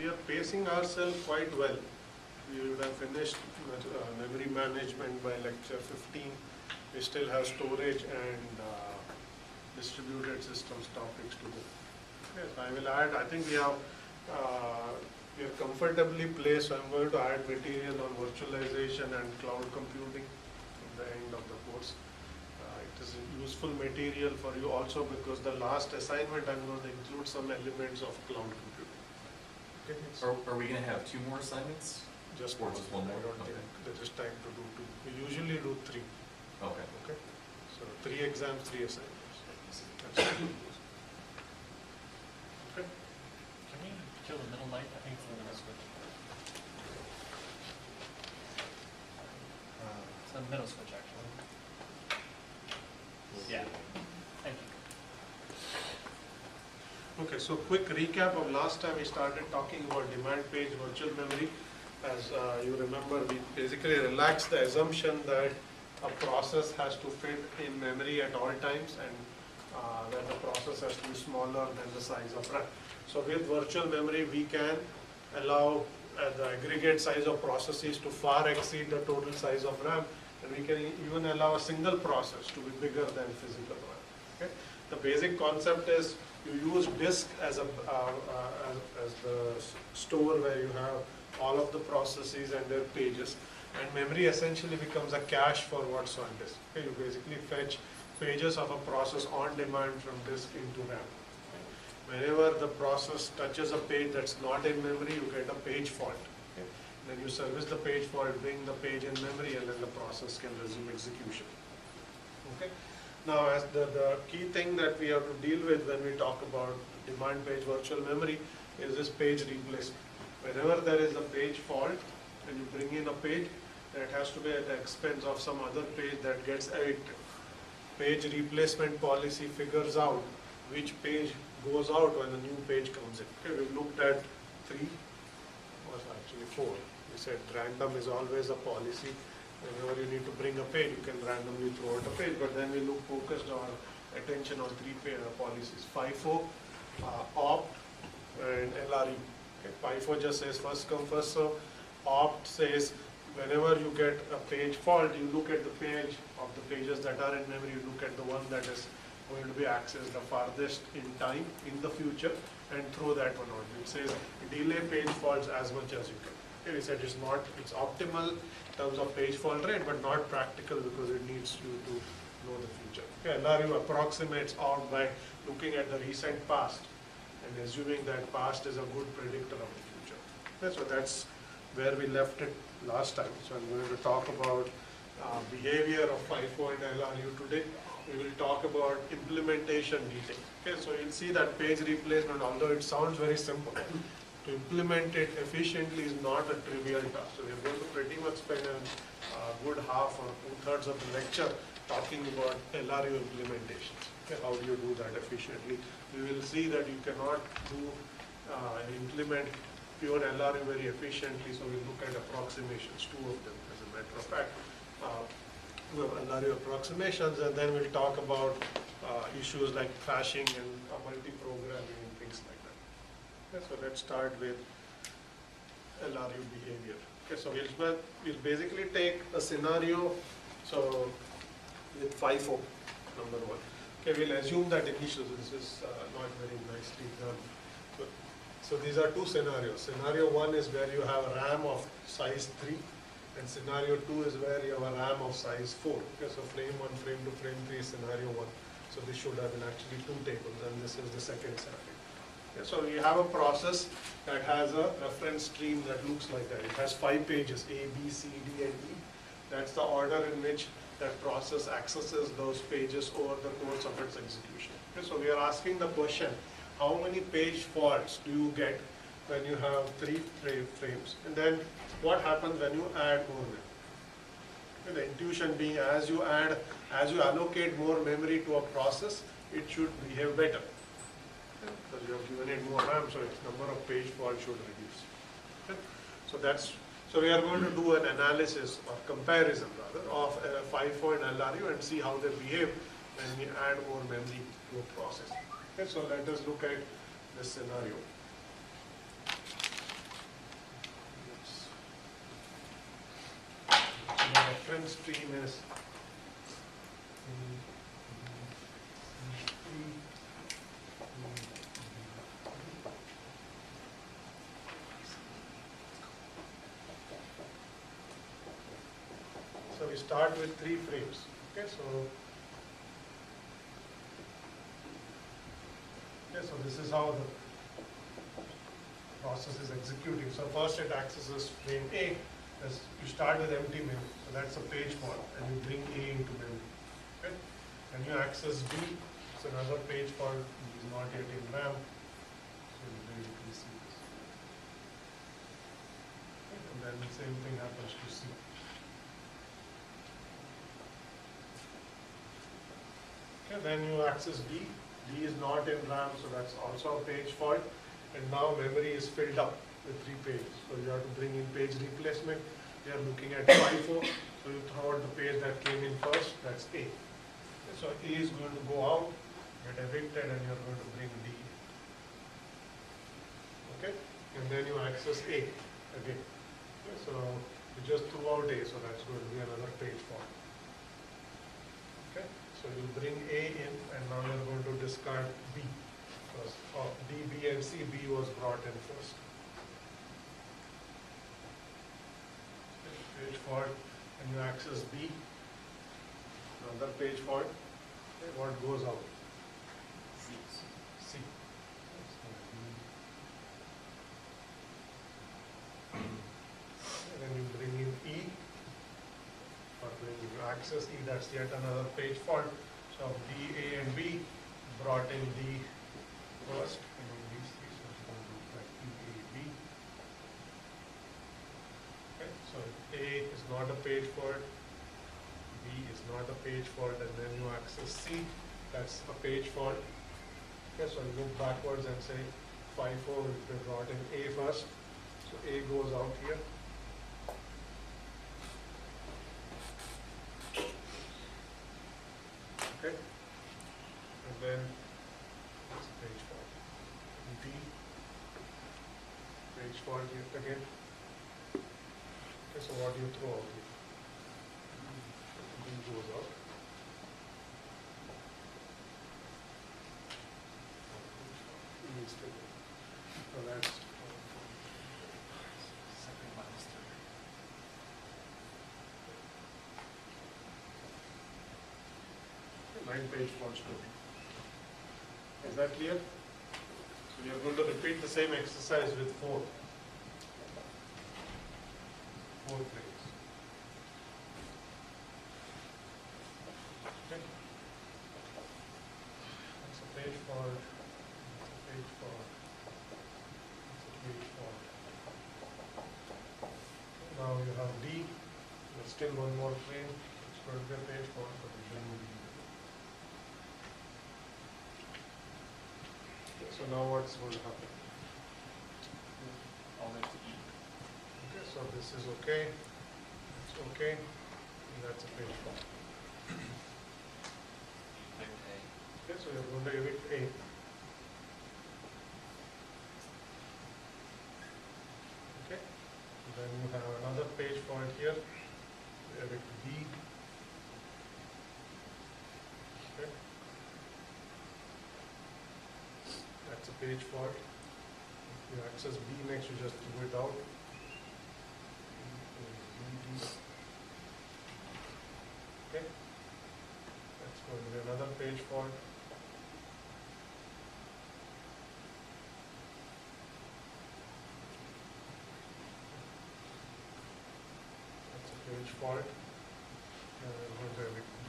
We are pacing ourselves quite well. We would have finished memory management by lecture 15. We still have storage and distributed systems topics to do. Yes, I will add, I think we are comfortably placed, so I'm going to add material on virtualization and cloud computing at the end of the course. It is useful material for you also because the last assignment I'm going to include some elements of cloud computing. Okay, Are we going to have 2 more assignments? just Or just one more? I don't think there is time to do 2. We usually do 3. Okay. Okay, so 3 exams, 3 assignments. That's how it goes. Okay. Can we kill the middle light? I think it's the middle switch. It's the middle switch, actually. Yeah. Thank you. Okay, so quick recap of last time we started talking about demand page virtual memory. As you remember, we basically relaxed the assumption that a process has to fit in memory at all times and that the process has to be smaller than the size of RAM. So with virtual memory, we can allow the aggregate size of processes to far exceed the total size of RAM, and we can even allow a single process to be bigger than physical RAM. Okay? The basic concept is you use disk as the store where you have all of the processes and their pages, and memory essentially becomes a cache for what's on disk. Okay? You basically fetch pages of a process on demand from disk into RAM. Whenever the process touches a page that's not in memory, you get a page fault. Okay? Then you service the page fault, bring the page in memory, and then the process can resume execution. Okay? Now, as the key thing that we have to deal with when we talk about demand page virtual memory is this page replacement. Whenever there is a page fault and you bring in a page, then it has to be at the expense of some other page that gets evicted. Page replacement policy figures out which page goes out when a new page comes in. Okay, we've looked at 3, or actually 4. We said random is always a policy. Whenever you need to bring a page, you can randomly throw out a page, but then we focused our attention on 3 policies: FIFO, opt, and LRU. Okay, FIFO just says first come, first serve. Opt says whenever you get a page fault, you look at the page of the pages that are in memory, you look at the one that is going to be accessed the farthest in time in the future and throw that one out. It says delay page faults as much as you can. Okay, we said it's optimal in terms of page fault rate, but not practical because it needs you to know the future. Okay, LRU approximates out by looking at the recent past and assuming that past is a good predictor of the future. Okay, so that's where we left it last time. So I'm going to talk about behavior of FIFO and LRU today. We will talk about implementation detail. Okay, so you'll see that page replacement, although it sounds very simple, to implement it efficiently is not a trivial task. So we're going to pretty much spend a good half or 2/3 of the lecture talking about LRU implementations. Okay, how do you do that efficiently? We will see that you cannot implement pure LRU very efficiently, so we'll look at approximations, 2 of them as a matter of fact. LRU approximations, and then we'll talk about issues like caching and multi-programming and things like that. Okay, so let's start with LRU behavior. Okay, so we'll basically take a scenario. So with FIFO, number 1. Okay, we'll assume that initially this is not very nicely done. So these are 2 scenarios. Scenario 1 is where you have a RAM of size 3. And scenario 2 is where you have a RAM of size 4. Okay, so frame 1, frame 2, frame 3 is scenario 1. So this should have been actually 2 tables, and this is the second scenario. Okay, so you have a process that has a reference stream that looks like that. It has 5 pages, A, B, C, D, and E. That's the order in which that process accesses those pages over the course of its execution. Okay, so we are asking the question, how many page faults do you get when you have 3 frames? And then what happens when you add more memory? Okay, the intuition being as you allocate more memory to a process, it should behave better. Okay, because you have given it more RAM, so its number of page faults should reduce. Okay, so we are going to do an analysis or comparison rather of FIFO and LRU and see how they behave when we add more memory to a process. Okay, so let us look at this scenario. element stream is so we start with 3 frames. Okay, so this is how the process is executing. So first it accesses frame A. As you start with empty memory, so that's a page fault, and you bring A into memory. Okay? And you access B, it's another page fault, it is not yet in RAM. So you basically see this. Okay? And then the same thing happens to C. Okay, then you access D. D is not in RAM, so that's also a page fault. And now memory is filled up with 3 pages. So you have to bring in page replacement. We are looking at FIFO. So you throw out the page that came in first, that's A. Okay, so A is going to go out, get evicted, and you're going to bring D. Okay? And then you access A again. Okay, so you just threw out A, so that's going to be another page fault. Okay? So you bring A in, and now you're going to discard B. Because D, B, and C, B was brought in first. Page fault, and you access B, another page fault. Okay, what goes out? C. C. And then you bring in E, but when you access E, that's yet another page fault. So D, A, and B brought in D first, and then these three, so it's going to look like E, A, B. Okay, so A is not a page fault, B is not a page fault, and then you access C, that's a page fault. Okay, so you look backwards and say FIFO will be brought in A first, so A goes out here. Okay, and then that's a page fault. D, page fault yet again. Okay, so what do you throw out here? D goes out. E is still there. So that's Second minus third. 9 page fault story. Is that clear? So we are going to repeat the same exercise with 4 frames. Okay. That's a page fault. That's a page fault. That's a page fault. Now you have D. There's still one more frame. It's going to be a page fault, but we bring D. So now what's going to happen? All the way to E. Okay, so this is okay, it's okay, and that's a page fault. Evict A. Okay, so you're going to evict A. Okay, and then you have another page fault here, evict B. Okay. That's a page fault. If you access B next, you just throw it out. Okay. That's going to be another page fault. That's a page fault. And we're going to evict B.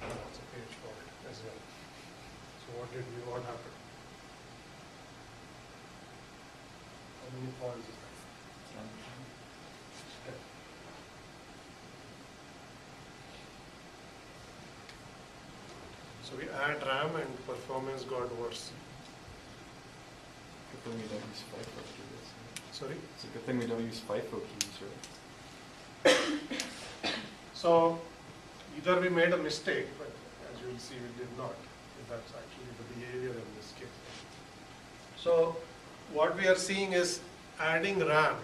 That's a page fault as well. So what happened? How many faults is that? Okay. So we add RAM and performance got worse. Good thing we don't use FIFO to do this. Sorry? It's a good thing we don't use FIFO keys, right? So either we made a mistake, but as you will see, we did not. That's actually the behavior in this case. So what we are seeing is adding RAM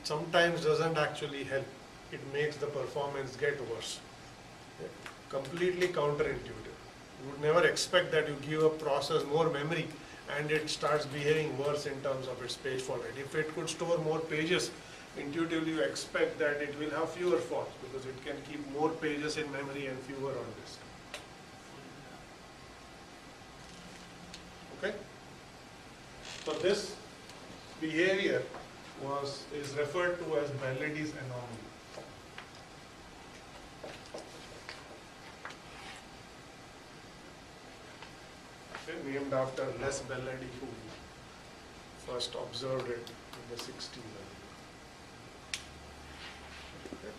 sometimes doesn't actually help. It makes the performance get worse. Okay? Completely counterintuitive. You would never expect that you give a process more memory and it starts behaving worse in terms of its page fault rate. If it could store more pages, intuitively you expect that it will have fewer faults because it can keep more pages in memory and fewer on disk. Okay? So this behavior is referred to as Belladie's anomaly. Okay, named after Les Belladie, who first observed it in the 60s. Okay.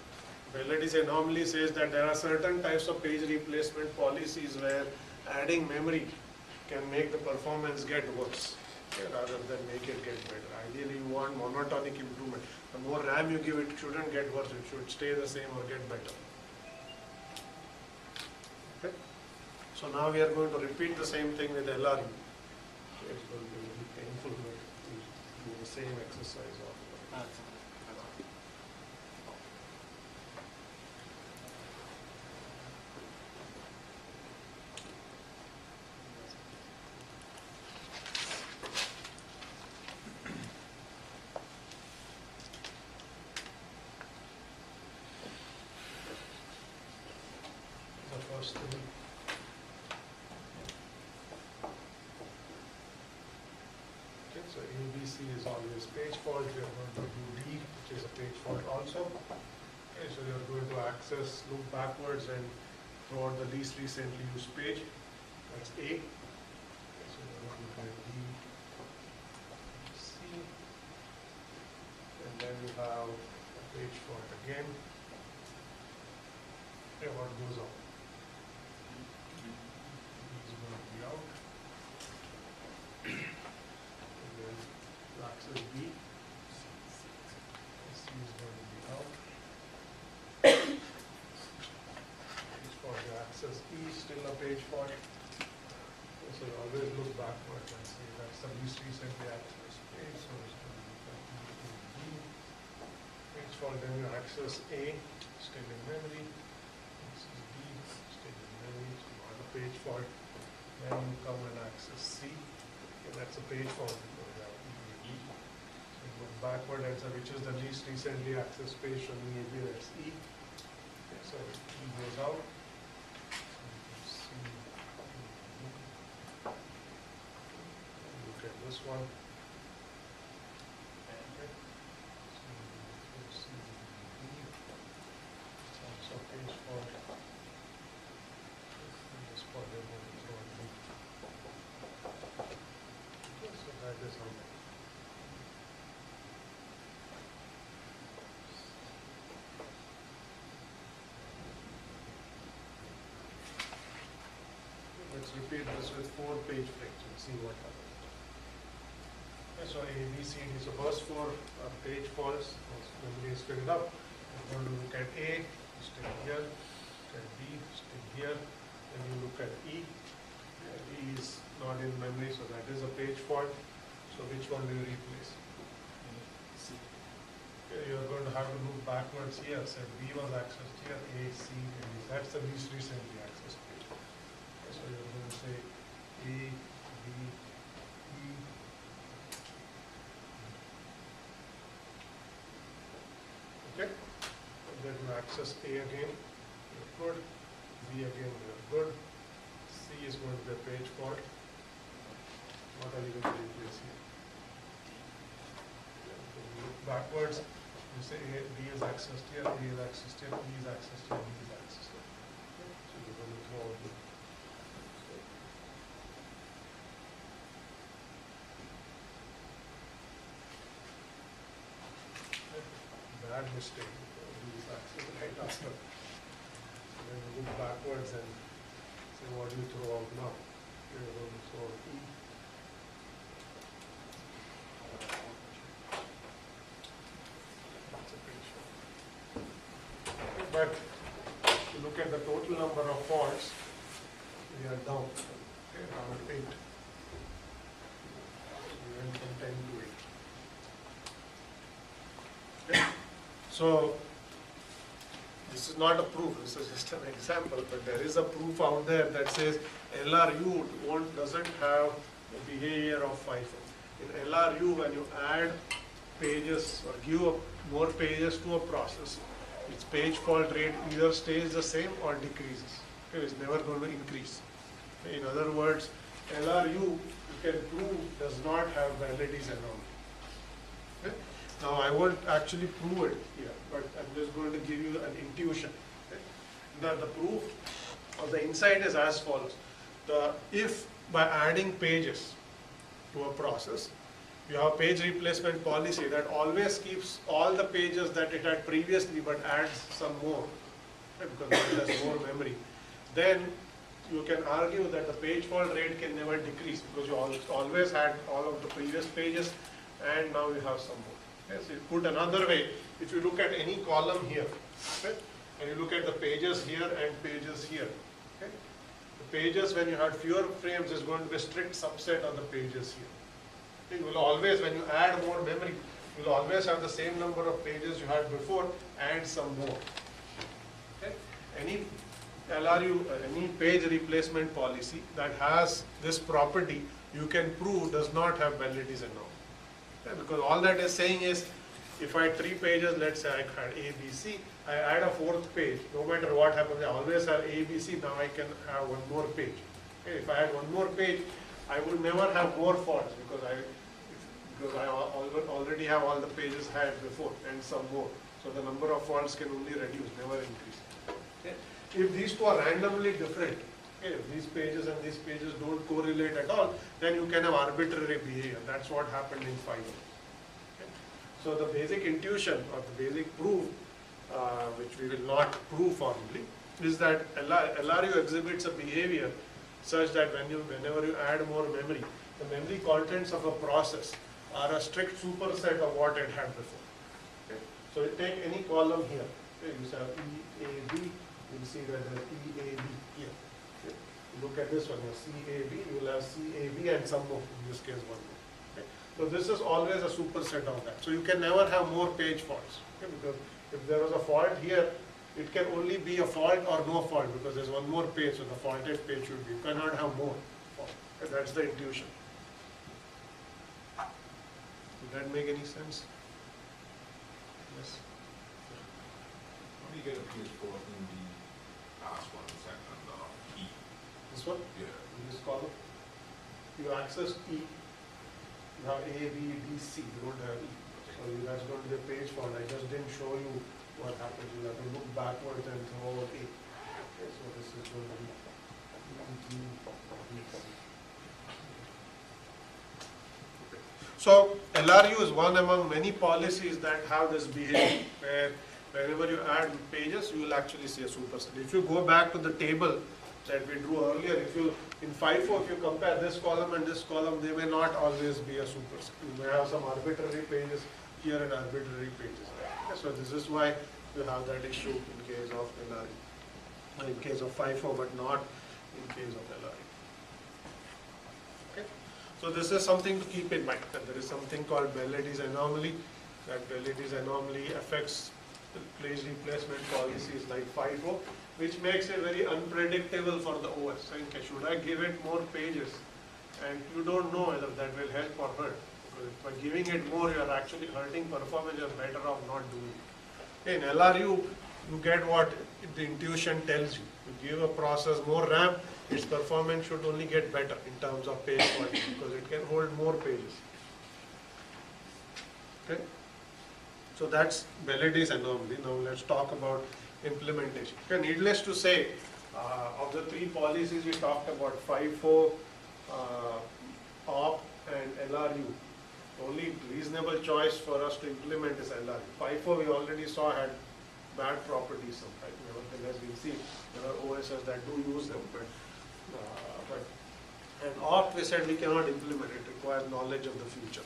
Belladie's anomaly says that there are certain types of page replacement policies where adding memory can make the performance get worse, okay, rather than make it get better. Ideally, you want monotonic improvement. The more RAM you give, it shouldn't get worse. It should stay the same or get better. Okay. So now we are going to repeat the same thing with LRU. Okay, it's going to be really painful, but we'll do the same exercise of the first thing. Okay, so ABC is always page fault. We are going to do D, which is a page fault also. Okay, so you are going to access, loop backwards and throw out the least recently used page. That's A. Okay, so we are going to get D, C, and then you have a page fault again. Okay, what goes on? Is going to be out. And then you access B. C is going to be out. Page fault, you access E, still a page fault. Okay, so you always look backwards and say that's the least recently accessed page, so it's going to be B. Page fault, then you access A, still in memory. This is D, still in memory, so you have a page fault. Then you come and access C. Okay, that's a page fault because you have E. So you look backward and say which is the least recently accessed page from EAB, that's E. Okay, so E goes out. So you can see, look at this one. Okay. So you see E. It's also page fault. This part they're going to throw it in. Okay, so that is how. Let's repeat this with 4 page breaks and see what happens. Okay, so A, B, C, D. So first 4 are page faults. Once memory is filled up, we're going to look at A, still here. Look at B, still here. Then you look at E. E is not in memory, so that is a page fault. So which one do you replace? C. Okay, you are going to have to look backwards here. So B was accessed here, A, C, and D. That's the least recently accessed page. Okay, so you're going to say A, B, E. Okay, and then you access A again. You're good. B again, you're good. C is going to be a page fault. What are you going to replace here? When you look backwards, you say A, B is accessed here, A is accessed here, E is accessed here, D is accessed here. Okay, so you're going to throw out the. Bad mistake. D is accessed right after. So then you look backwards and say, what do you throw out now? You're going to throw out E. That's a page fault. Okay, but if you look at the total number of faults, we are down. Okay, around 8. So we went from 10 to 8. So this is not a proof, this is just an example, but there is a proof out there that says LRU doesn't have the behavior of FIFO. In LRU, when you add pages or give more pages to a process, its page fault rate either stays the same or decreases. Okay, it's never going to increase. In other words, LRU, you can prove, does not have validities anomaly. Okay? Now, I won't actually prove it here, but I'm just going to give you an intuition. Okay? The proof of the insight is as follows. If by adding pages to a process, you have a page replacement policy that always keeps all the pages that it had previously but adds some more, okay, because it has more memory, then you can argue that the page fault rate can never decrease because you always had all of the previous pages and now you have some more. Okay, so you put another way, if you look at any column here, okay, and you look at the pages here and pages here, okay, the pages when you had fewer frames is going to be a strict subset of the pages here. Okay, you will always, when you add more memory, you will always have the same number of pages you had before and some more. Okay, any LRU, any page replacement policy that has this property, you can prove does not have validities and all. Okay, because all that is saying is, if I had 3 pages, let's say I had A, B, C, I add a 4th page, no matter what happens, I always have A, B, C, now I can have one more page. Okay, if I had one more page, I would never have more faults because I already have all the pages had before and some more. So the number of faults can only reduce, never increase. Okay. If these two are randomly different, okay, if these pages and these pages don't correlate at all, then you can have arbitrary behavior. That's what happened in FIFO. Okay. So the basic intuition or the basic proof, which we will not prove formally, is that LRU exhibits a behavior such that whenever you add more memory, the memory contents of a process are a strict superset of what it had before. Okay. So you take any column here, okay, you have EAB, you will see that there is EAB here. Okay. You look at this one, you have CAB, you will have CAB and some more, in this case one more. Okay. So this is always a superset of that. So you can never have more page faults, okay, because if there was a fault here, it can only be a fault or no fault because there's one more page, so the faulted page should be. You cannot have more fault. Okay. That's the intuition. Did that make any sense? Yes. How do you get a PS4 in the last one second E? This one? Yeah. In this column? You access E. You have A, B, D, C. You don't have E. So that's going to be a page fault. I just didn't show you what happens. You have to look backwards and throw out A. Okay, so this is going to be E, D, C. So LRU is one among many policies that have this behavior where whenever you add pages, you will actually see a superset. If you go back to the table that we drew earlier, in FIFO, if you compare this column and this column, they may not always be a superset. You may have some arbitrary pages here and arbitrary pages there. So this is why you have that issue in case of LRU, in case of FIFO, but not in case of LRU. Okay. So this is something to keep in mind, that there is something called Bell-Eddy's anomaly. That Bell-Eddy's anomaly affects the page replacement policies like FIFO, which makes it very unpredictable for the OS. Saying, okay, should I give it more pages? And you don't know whether that will help or hurt. Because by giving it more, you are actually hurting performance, you are better off not doing it. In LRU, you get what the intuition tells you. You give a process more RAM, its performance should only get better in terms of page quality because it can hold more pages. Okay? So that's Bell-Eddy's anomaly. Now let's talk about implementation. Okay, needless to say, of the 3 policies we talked about, FIFO, OP and LRU, the only reasonable choice for us to implement is LRU. FIFO we already saw had bad properties sometimes. Nevertheless, we'll see there are OSs that do use them, and OPT we said we cannot implement it, requires knowledge of the future.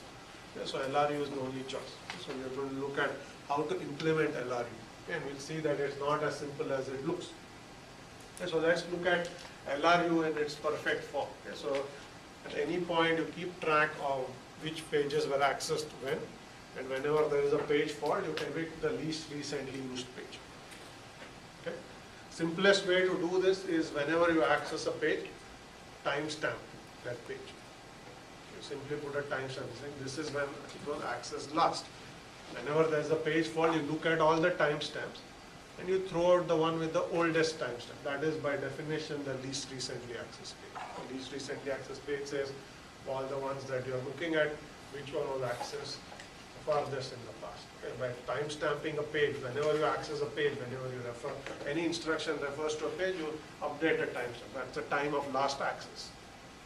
Okay, so LRU is the only choice. So we are going to look at how to implement LRU. Okay, and we'll see that it's not as simple as it looks. Okay, so let's look at LRU in its perfect form. Okay, so at any point you keep track of which pages were accessed when, And whenever there is a page fault, you evict the least recently used page. Okay? Simplest way to do this is whenever you access a page, timestamp that page. You simply put a timestamp saying this is when it was accessed last. Whenever there is a page fault, you look at all the timestamps and you throw out the one with the oldest timestamp. That is by definition the least recently accessed page. The least recently accessed page says all the ones that you are looking at, which one was accessed farthest in the past. Okay? By timestamping a page, whenever you access a page, whenever you refer, any instruction refers to a page, you update a timestamp. That's the time of last access.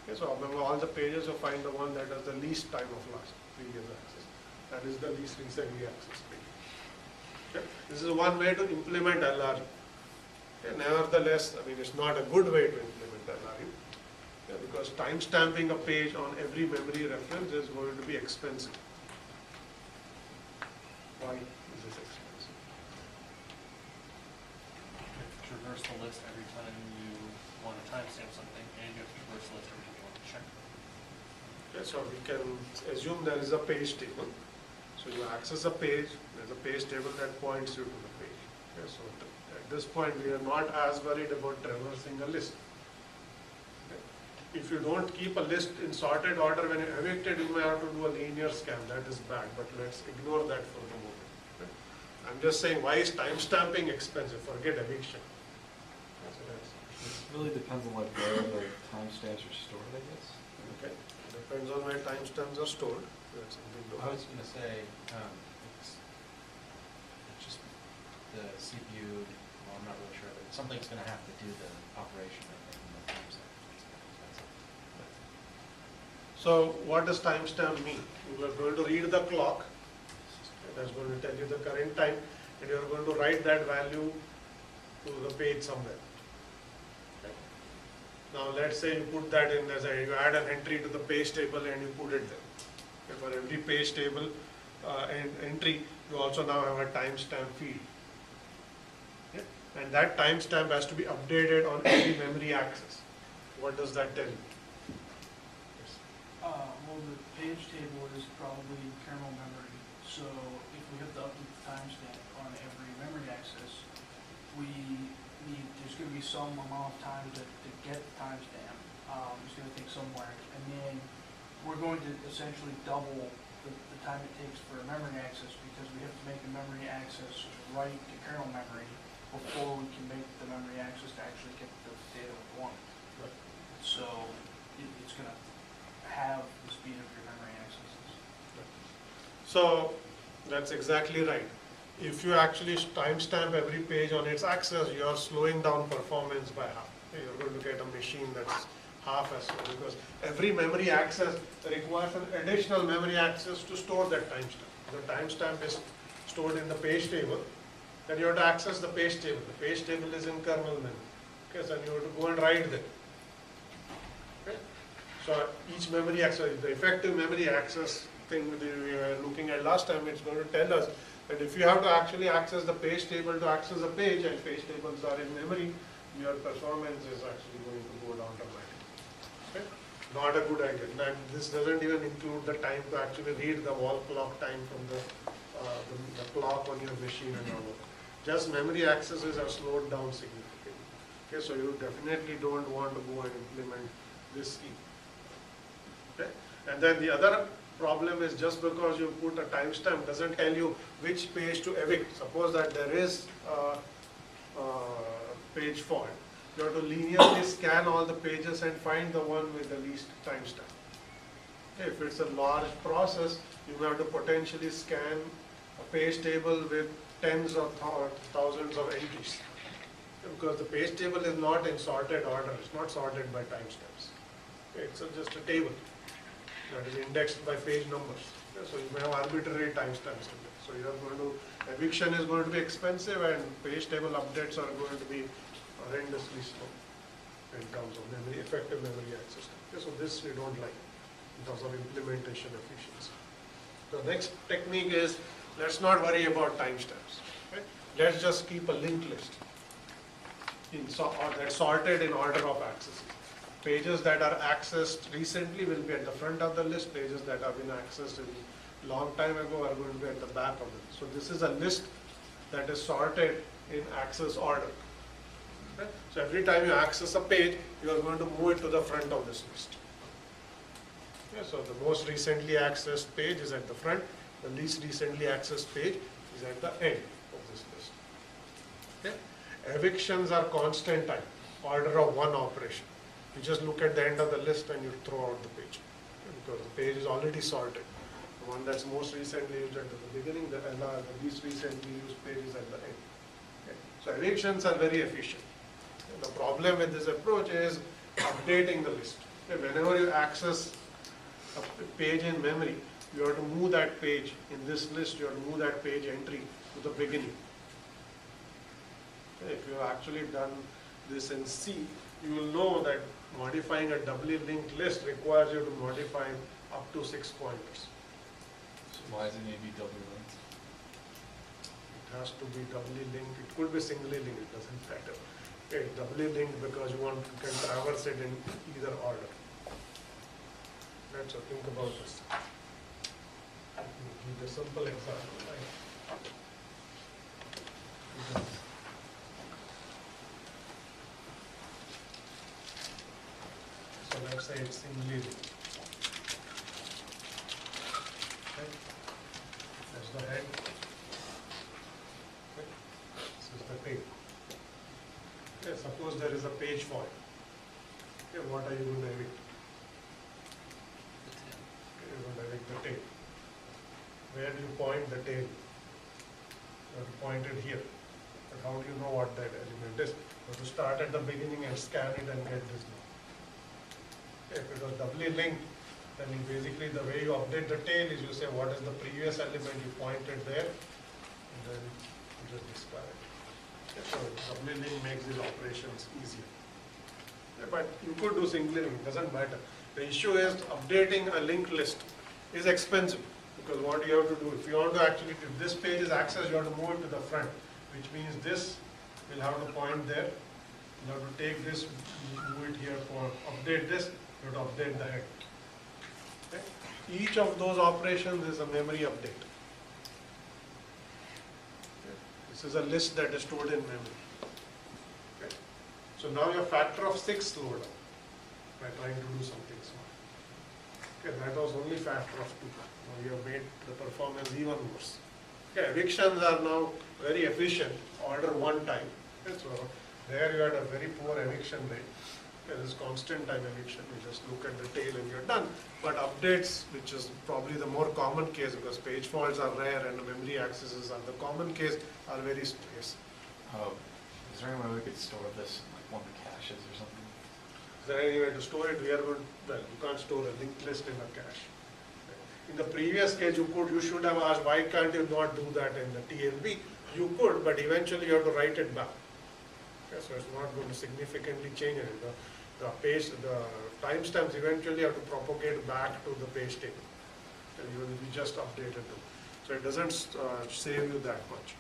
Okay? So among all the pages, you find the one that has the least time of last previous access. That is the least recently accessed page. Okay? This is one way to implement LRU. Okay? Nevertheless, I mean, it's not a good way to implement LRU. Okay? Because timestamping a page on every memory reference is going to be expensive. Why is this expensive? You have to traverse the list every time you want to timestamp something, and you have to traverse the list every time you want to check. Okay, so we can assume there is a page table. So you access a page, there's a page table that points you to the page. Okay, so at this point, we are not as worried about traversing a list. Okay. If you don't keep a list in sorted order when you evict it, you may have to do a linear scan. That is bad, but let's ignore that for the moment. Okay. I'm just saying, why is timestamping expensive? Forget eviction. So that's- It really depends on like where the timestamps are stored, I guess. Okay, depends on where timestamps are stored. That's something to I was gonna say, it's just the CPU, well, I'm not really sure, but something's gonna have to do the operation, I think, in the timestamp. So what does timestamp mean? You are going to read the clock, that's going to tell you the current time, and you are going to write that value to the page somewhere. Okay. Now let's say you put that in as a, you add an entry to the page table and you put it there. Okay, for every page table and entry, you also now have a timestamp field. Okay. And that timestamp has to be updated on every memory access. What does that tell you? Well, the page table is probably kernel memory, so if we have to update the timestamp on every memory access, there's gonna be some amount of time to get the timestamp. It's gonna take somewhere, and then we're going to essentially double the time it takes for a memory access, because we have to make a memory access write to kernel memory before we can make the memory access to actually get the data we want. Right. So it's gonna have the speed of your memory accesses. So that's exactly right. If you actually timestamp every page on its access, you are slowing down performance by half. You're going to get a machine that's half as slow, because every memory access requires an additional memory access to store that timestamp. The timestamp is stored in the page table, then you have to access the page table. The page table is in kernel memory. Okay, so you have to go and write there. Okay? So each memory access, the effective memory access thing that we were looking at last time, it's going to tell us that if you have to actually access the page table to access a page, and page tables are in memory, your performance is actually going to go down dramatically. Okay? Not a good idea. And this doesn't even include the time to actually read the wall clock time from the clock on your machine and all that. Just memory accesses are slowed down significantly. Okay, so you definitely don't want to go and implement this scheme. Okay? And then the other problem is, just because you put a timestamp doesn't tell you which page to evict. Suppose that there is page fault. You have to linearly scan all the pages and find the one with the least timestamp. Okay, if it's a large process, you have to potentially scan a page table with tens of thousands of entries. Because the page table is not in sorted order, it's not sorted by timestamps. Okay, it's just a table that is indexed by page numbers. Okay, so you may have arbitrary timestamps to it. So you are going to, eviction is going to be expensive, and page table updates are going to be horrendously slow in terms of memory, effective memory access. Okay, so this we don't like in terms of implementation efficiency. The next technique is, let's not worry about timestamps. Okay? Let's just keep a linked list that's sorted in order of access. Pages that are accessed recently will be at the front of the list. Pages that have been accessed in long time ago are going to be at the back of it. So this is a list that is sorted in access order. Okay? So every time you access a page, you are going to move it to the front of this list. Okay, so the most recently accessed page is at the front, the least recently accessed page is at the end of this list. Okay? Evictions are constant time, order of one operation. You just look at the end of the list and you throw out the page, okay, because the page is already sorted. The one that's most recently used at the beginning, the least recently used page is at the end. Okay? So evictions are very efficient. And the problem with this approach is updating the list. Okay? Whenever you access a page in memory, you have to move that page in this list, you have to move that page entry to the beginning. Okay? If you have actually done this in C, you will know that modifying a doubly linked list requires you to modify up to 6 pointers. So why does it need to be doubly linked? It has to be doubly linked. It could be singly linked. It doesn't matter. Okay, doubly linked because you can traverse it in either order. Right, so think about this. Let me give a simple example. Right? So let's say it's singly linked. Okay. That's the head. Okay. This is the tail. Okay, suppose there is a page fault. Okay, what are you going to evict? Okay, you're going to evict the tail. Where do you point the tail? You have to point it here. But how do you know what that element is? You have to start at the beginning and scan it and get this now. Okay, if it was doubly linked, then basically the way you update the tail is you say what is the previous element you pointed there, and then you just discard it. Okay, so doubly link makes these operations easier. Okay, but you could do singly link, it doesn't matter. The issue is updating a linked list is expensive, because what you have to do, if you want to actually, if this page is accessed, you have to move it to the front, which means this will have to point there. You have to take this, move it here for update this, you have to update the head. Okay? Each of those operations is a memory update. Okay? This is a list that is stored in memory. Okay? So now your factor of 6 slowed down by trying to do something small. Okay, that was only factor of 2. Now you have made the performance even worse. Okay, evictions are now very efficient, order one time. Okay, so there you had a very poor eviction rate. There is constant time eviction, you just look at the tail and you're done. But updates, which is probably the more common case because page faults are rare and memory accesses are the common case, are very sparse. Is there any way we could store this in like one of the caches or something? Is there any way to store it? We are going, well, you can't store a linked list in a cache. In the previous case, you should have asked, why can't you not do that in the TLB? You could, but eventually you have to write it back. Okay, so it's not going to significantly change anything. The page, the timestamps eventually have to propagate back to the page table. And you will be just updated them. So it doesn't save you that much.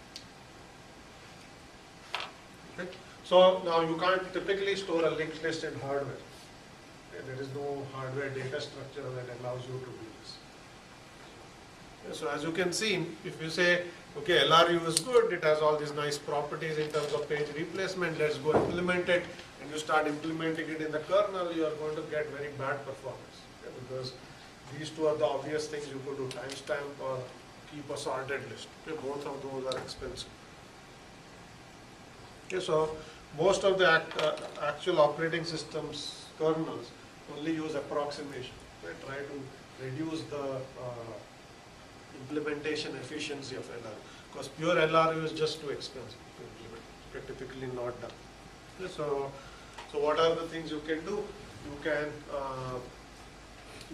Okay. So now you can't typically store a linked list in hardware. Okay, there is no hardware data structure that allows you to do this. Okay, so as you can see, if you say, okay, LRU is good, it has all these nice properties in terms of page replacement, let's go implement it, and you start implementing it in the kernel, you are going to get very bad performance. Okay, because these two are the obvious things you could do, timestamp or keep a sorted list. Okay, both of those are expensive. Okay, so most of the actual operating systems kernels only use approximation. They try to reduce the implementation efficiency of LRU, because pure LRU is just too expensive to implement. It's typically not done. Okay, so what are the things you can do? You can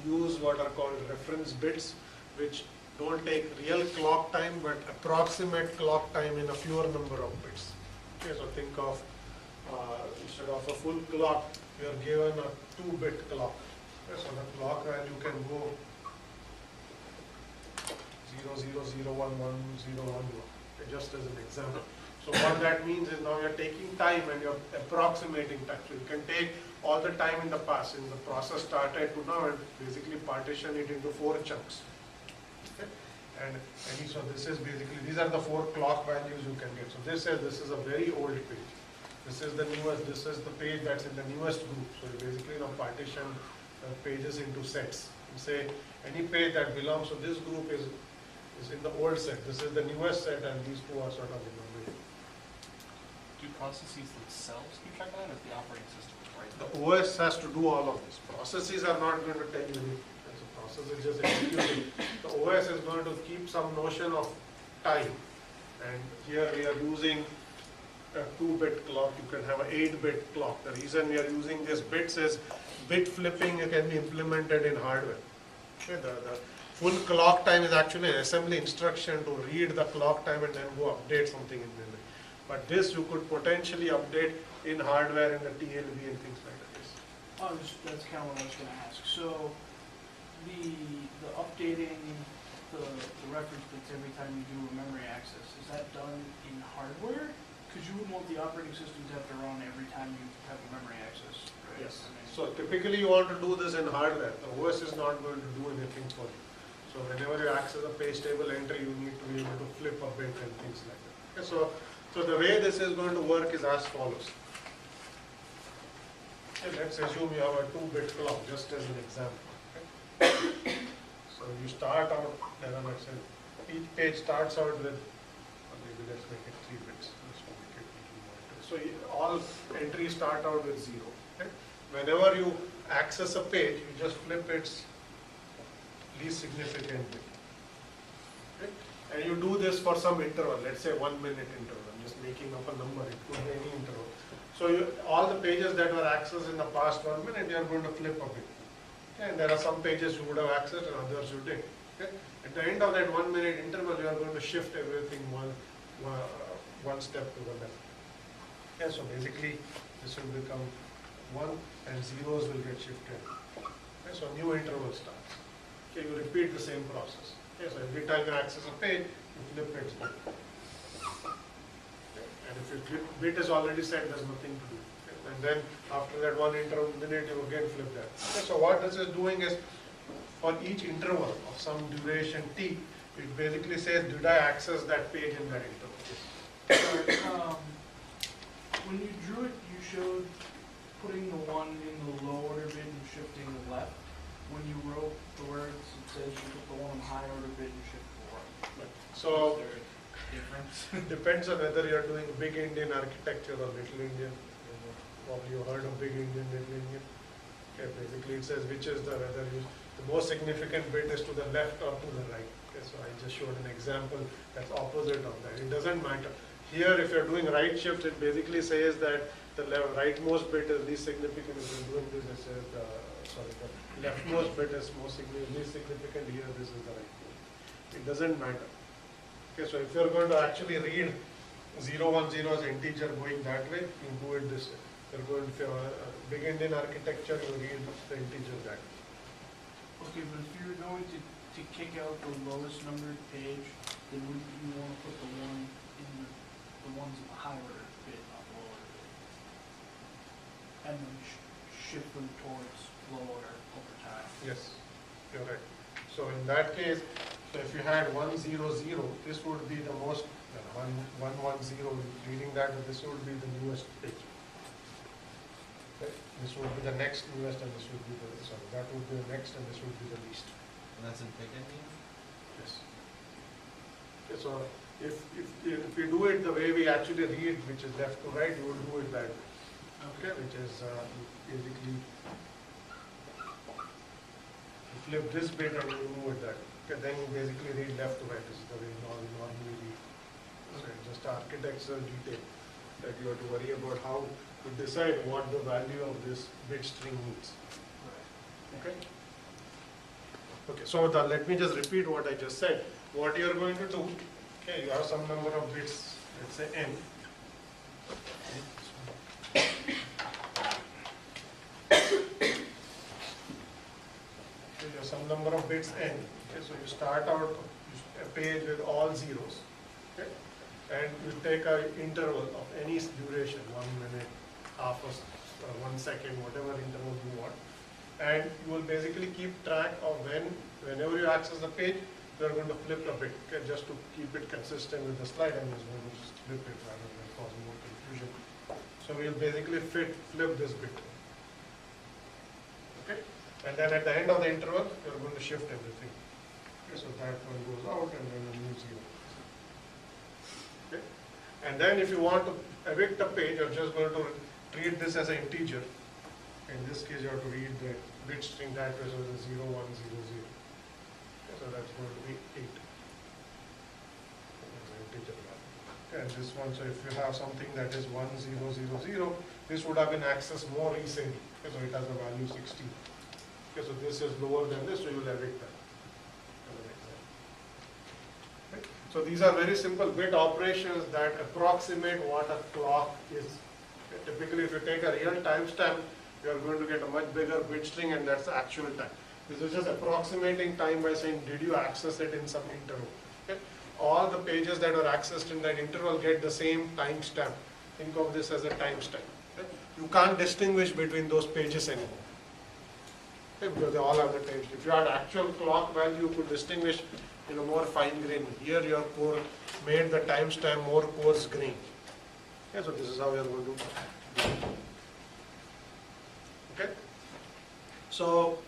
use what are called reference bits, which don't take real clock time but approximate clock time in a fewer number of bits. Okay, so think of instead of a full clock, you are given a 2-bit clock. Okay, so the clock value can go 000111011, okay, just as an example. So what that means is now you're taking time and you're approximating time. So you can take all the time in the past, in the process started to now, and basically partition it into 4 chunks. Okay? And so this is basically, these are the 4 clock values you can get. So this says this is a very old page. This is the newest, this is the page that's in the newest group. So you basically partition pages into sets. You say any page that belongs to this group is in the old set. This is the newest set, and these two are sort of in the middle. Do processes themselves keep track of that, or is the operating system right? The OS has to do all of this. Processes are not going to tell you anything. The process is just executing. The OS is going to keep some notion of time. And here we are using a 2-bit clock. You can have an 8-bit clock. The reason we are using these bits is bit flipping can be implemented in hardware. Okay, the full clock time is actually an assembly instruction to read the clock time and then go update something in memory. But this you could potentially update in hardware in the TLB and things like that. Oh, that's kind of what I was gonna ask. So, the updating the reference bits every time you do a memory access, is that done in hardware? Because you would want the operating system to have to run every time you have a memory access, right? Yes. I mean, So typically you want to do this in hardware. The OS is not going to do anything for you. So whenever you access a page table entry, you need to be able to flip a bit and things like that. Okay, so the way this is going to work is as follows. Okay, let's assume you have a 2-bit clock, just as an example. Okay. So you start out, let's say, each page starts out with, maybe let's make it 3 bits. Let's make it a little more. So all entries start out with 0. Okay. Whenever you access a page, you just flip its least significant bit. Okay. And you do this for some interval, let's say 1 minute interval. I'm just making up a number, it could be any interval. So all the pages that were accessed in the past 1 minute, you are going to flip a bit. Okay. And there are some pages you would have accessed and others you did. Okay. At the end of that 1 minute interval, you are going to shift everything one step to the left. Okay. So basically, this will become 1 and zeros will get shifted. Okay. So new interval starts. Okay. You repeat the same process. Okay. So every time you access a page, you flip its bit. Okay. And if your bit is already set, there's nothing to do. Okay. And then after that 1 interval minute, you again flip that. Okay. So what this is doing is, for each interval of some duration t, it basically says, did I access that page in that interval? when you drew it, you showed putting the 1 in the low order bit and shifting the left. When you wrote the words, it says you put the 1 in the high order bit and shift the right. So Is there a difference? depends on whether you're doing big Indian architecture or little Indian. Probably you heard of big Indian, little Indian. Okay, basically it says which is the most significant bit is to the left or to the right. Okay, so I just showed an example that's opposite of that. It doesn't matter. Here, if you're doing right shifts, it basically says that the rightmost bit is least significant. If you're doing this, it says the leftmost bit is least significant. Here, this is the rightmost. It doesn't matter. Okay, so if you're going to actually read 010 as integer going that way, you do it this way. If you're going to big Indian architecture, you read the integer that way. Okay, but if you were going to kick out the lowest numbered page, then wouldn't you want to put the 1 in the ones in the high order bit, not the low order bit? And then shift them towards low order over time. Yes, you're right. So in that case, so if you had 100, this would be the most, 110, reading that, this would be the newest page. Okay. This would be the next newest, and this would be that would be the next, and this would be the least. And that's in big Indian? Yes. Okay, so if you do it the way we actually read, which is left to right, you will do it that way. Okay, which is basically you flip this bit and you move it that way. Okay, then you basically read left to right. This is the way you normally read. So it's just architectural detail that you have to worry about how to decide what the value of this bit string means. Okay. Okay, so let me just repeat what I just said. What you are going to do, okay, you have some number of bits, let's say n. So you have some number of bits n. Okay, so you start out a page with all zeros, okay, and you take an interval of any duration, 1 minute, half a 1 second, whatever interval you want. And you will basically keep track of whenever you access the page, we are going to flip a bit, okay, just to keep it consistent with the slide, I'm just going to just flip it rather than cause more confusion. So we'll basically flip this bit. Okay, and then at the end of the interval, we are going to shift everything. Okay, so that one goes out and then a new 0. Okay, and then if you want to evict a page, you're just going to treat this as an integer. In this case, you have to read the bit string that way, so it's 0, 1, 0, 0. Okay, so that's going to be 8. That's an integer value. Okay, and this one, so if you have something that is 1, 0, 0, 0, this would have been accessed more recently. Okay, so it has a value 16. Okay, so this is lower than this, so you will evict that. As an example. Okay, so these are very simple bit operations that approximate what a clock is. Okay, typically, if you take a real timestamp, you are going to get a much bigger bit string, and that's the actual time. This is just approximating time by saying, did you access it in some interval? Okay? All the pages that are accessed in that interval get the same timestamp. Think of this as a timestamp. Okay? You can't distinguish between those pages anymore. Okay? Because they all have the timestamp. If you had actual clock value, you could distinguish more fine grain. Here your core made the timestamp more coarse grain. Okay? So this is how we are going to do it. Okay, so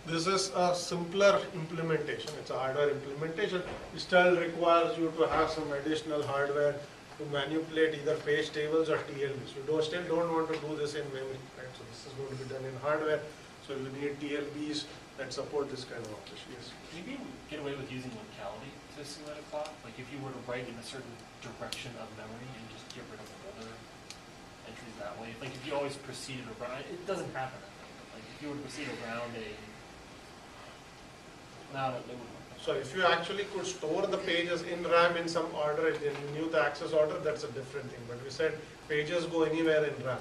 this is a simpler implementation. It's a hardware implementation. It still requires you to have some additional hardware to manipulate either page tables or TLBs. You still don't want to do this in memory, right? So this is going to be done in hardware. So you need TLBs that support this kind of operation. Yes. Maybe get away with using locality to simulate a clock. Like if you were to write in a certain direction of memory and just get rid of other entries that way. Like if you always proceeded around, it doesn't happen that way. But like if you were to proceed around a, now that would work. So if you actually could store the pages in RAM in some order and then you knew the access order, that's a different thing. But we said pages go anywhere in RAM,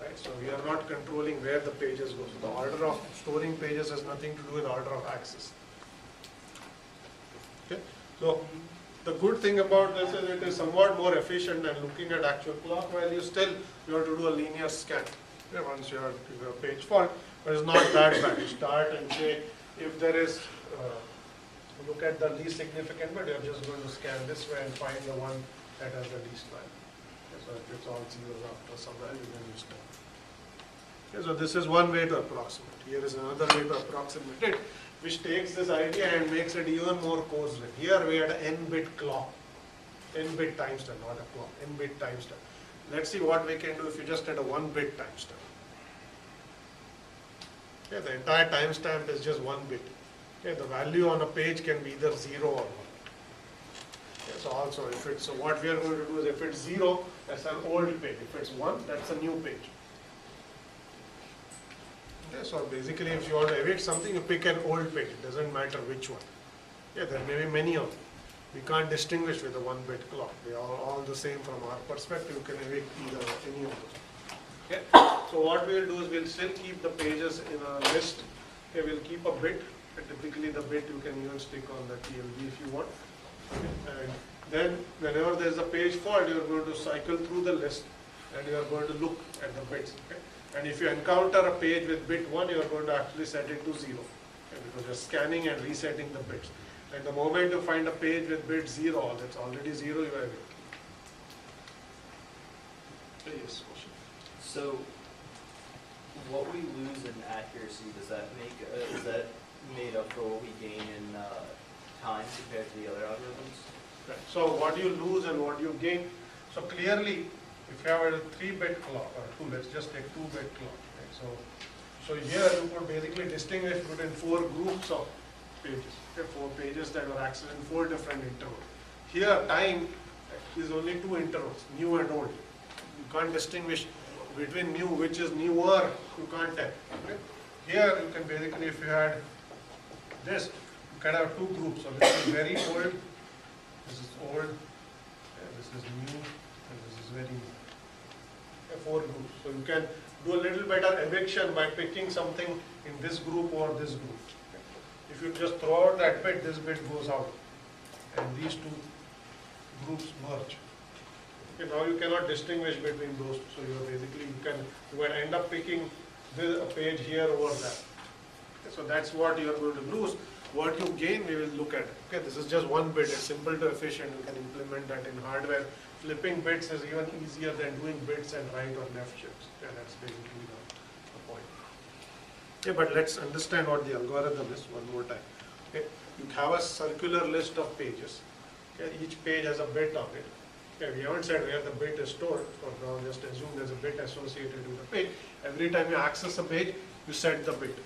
right? So we are not controlling where the pages go. So the order of storing pages has nothing to do with order of access. Okay, so the good thing about this is it is somewhat more efficient than looking at actual clock values. Still, you have to do a linear scan. Okay, once you have a page fault, but it's not that bad. You start and say if there is, look at the least significant bit, you're just going to scan this way and find the one that has the least value. Okay, so if it's all zeros after some value, then you stop. Okay, so this is one way to approximate. Here is another way to approximate it, which takes this idea and makes it even more coarse. Here we had an n-bit clock, n-bit timestamp, not a clock, n-bit timestamp. Let's see what we can do if you just had a 1-bit timestamp. Okay, the entire timestamp is just 1 bit. Okay, the value on a page can be either 0 or 1. Okay, so also if it's, so what we are going to do is if it's 0, that's an old page. If it's 1, that's a new page. Okay, so basically if you want to evict something, you pick an old page. It doesn't matter which one. Yeah, there may be many of them. We can't distinguish with a 1-bit clock. They are all the same from our perspective. You can evict either any of those. Okay. So what we'll do is we'll still keep the pages in a list. Okay, we'll keep a bit. Typically the bit you can even stick on the TLB if you want. Okay. And then whenever there's a page fault, you're going to cycle through the list and you are going to look at the bits. Okay. And if you encounter a page with bit 1, you are going to actually set it to 0. Okay, because you're scanning and resetting the bits. And the moment you find a page with bit 0, that's already 0, you have it. Okay, yes, question. So, what we lose in accuracy, does that make is that made up for what we gain in time compared to the other algorithms? Right. So what you lose and what you gain. So clearly, if you have a 3-bit clock or 2, let's just take 2-bit clock. Right? So here you could basically distinguish between 4 groups of pages. Okay? 4 pages that are accessed in 4 different intervals. Here, time is only 2 intervals, new and old. You can't distinguish between new, which is newer, you can't tell. Okay? Here you can basically, if you had this, you can have 2 groups. So this is very old, this is old, and this is new, and this is very new. Okay, 4 groups. So you can do a little better eviction by picking something in this group or this group. Okay? If you just throw out that bit, this bit goes out, and these 2 groups merge. Okay, now you cannot distinguish between those two. So you basically you can end up picking a page here over there. Okay, so that's what you are going to lose. What you gain, we will look at. Okay, this is just one bit. It's simple to efficient. You can implement that in hardware. Flipping bits is even easier than doing bits and right or left shifts. Okay, that's basically the point. Okay, but let's understand what the algorithm is one more time. Okay, you have a circular list of pages. Okay, each page has a bit of it. Okay, we haven't said where the bit is stored. For now, just assume there's a bit associated with the page. Every time you access a page, you set the bit.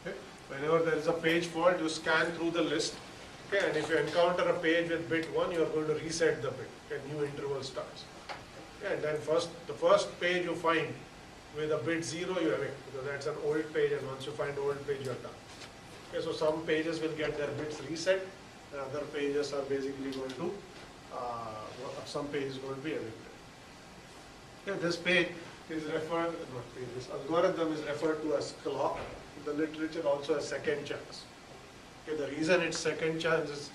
Okay? Whenever there is a page fault, you scan through the list. Okay, and if you encounter a page with bit 1, you are going to reset the bit. Okay, new interval starts. Okay, and then the first page you find with a bit 0, you evict, because that's an old page, and once you find old page, you're done. Okay, so some pages will get their bits reset, and other pages are basically going to, some page is going to be evicted. Okay, this page is referred, not page, this algorithm is referred to as clock. In the literature also as second chance. Okay, the reason it's second chance is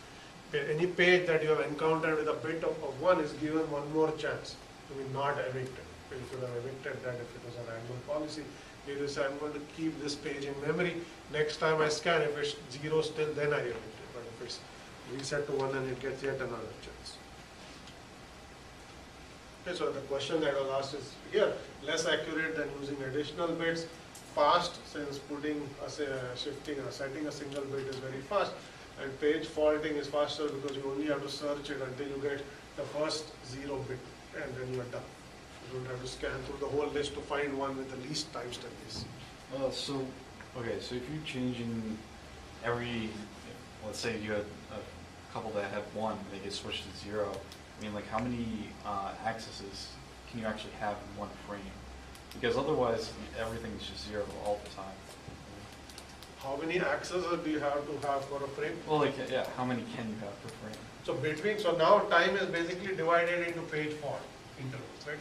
any page that you have encountered with a bit of 1 is given one more chance to be not evicted. You should have evicted that if it was a random policy. You will say, I'm going to keep this page in memory. Next time I scan, if it's 0 still, then I evict it. But if it's reset to 1, then it gets yet another chance. Okay, so the question that was asked is here, less accurate than using additional bits. Fast, since putting, shifting or setting a single bit is very fast, and page faulting is faster because you only have to search it until you get the first 0 bit, and then you are done. You don't have to scan through the whole list to find one with the least time step is. Okay, so if you're changing every, let's say you had a couple that have 1, they get switched to 0. I mean, like, how many accesses can you actually have in one frame? Because otherwise, everything's just 0 all the time. How many accesses do you have to have for a frame? Well, like, yeah, how many can you have per frame? So now time is basically divided into page fault intervals, right?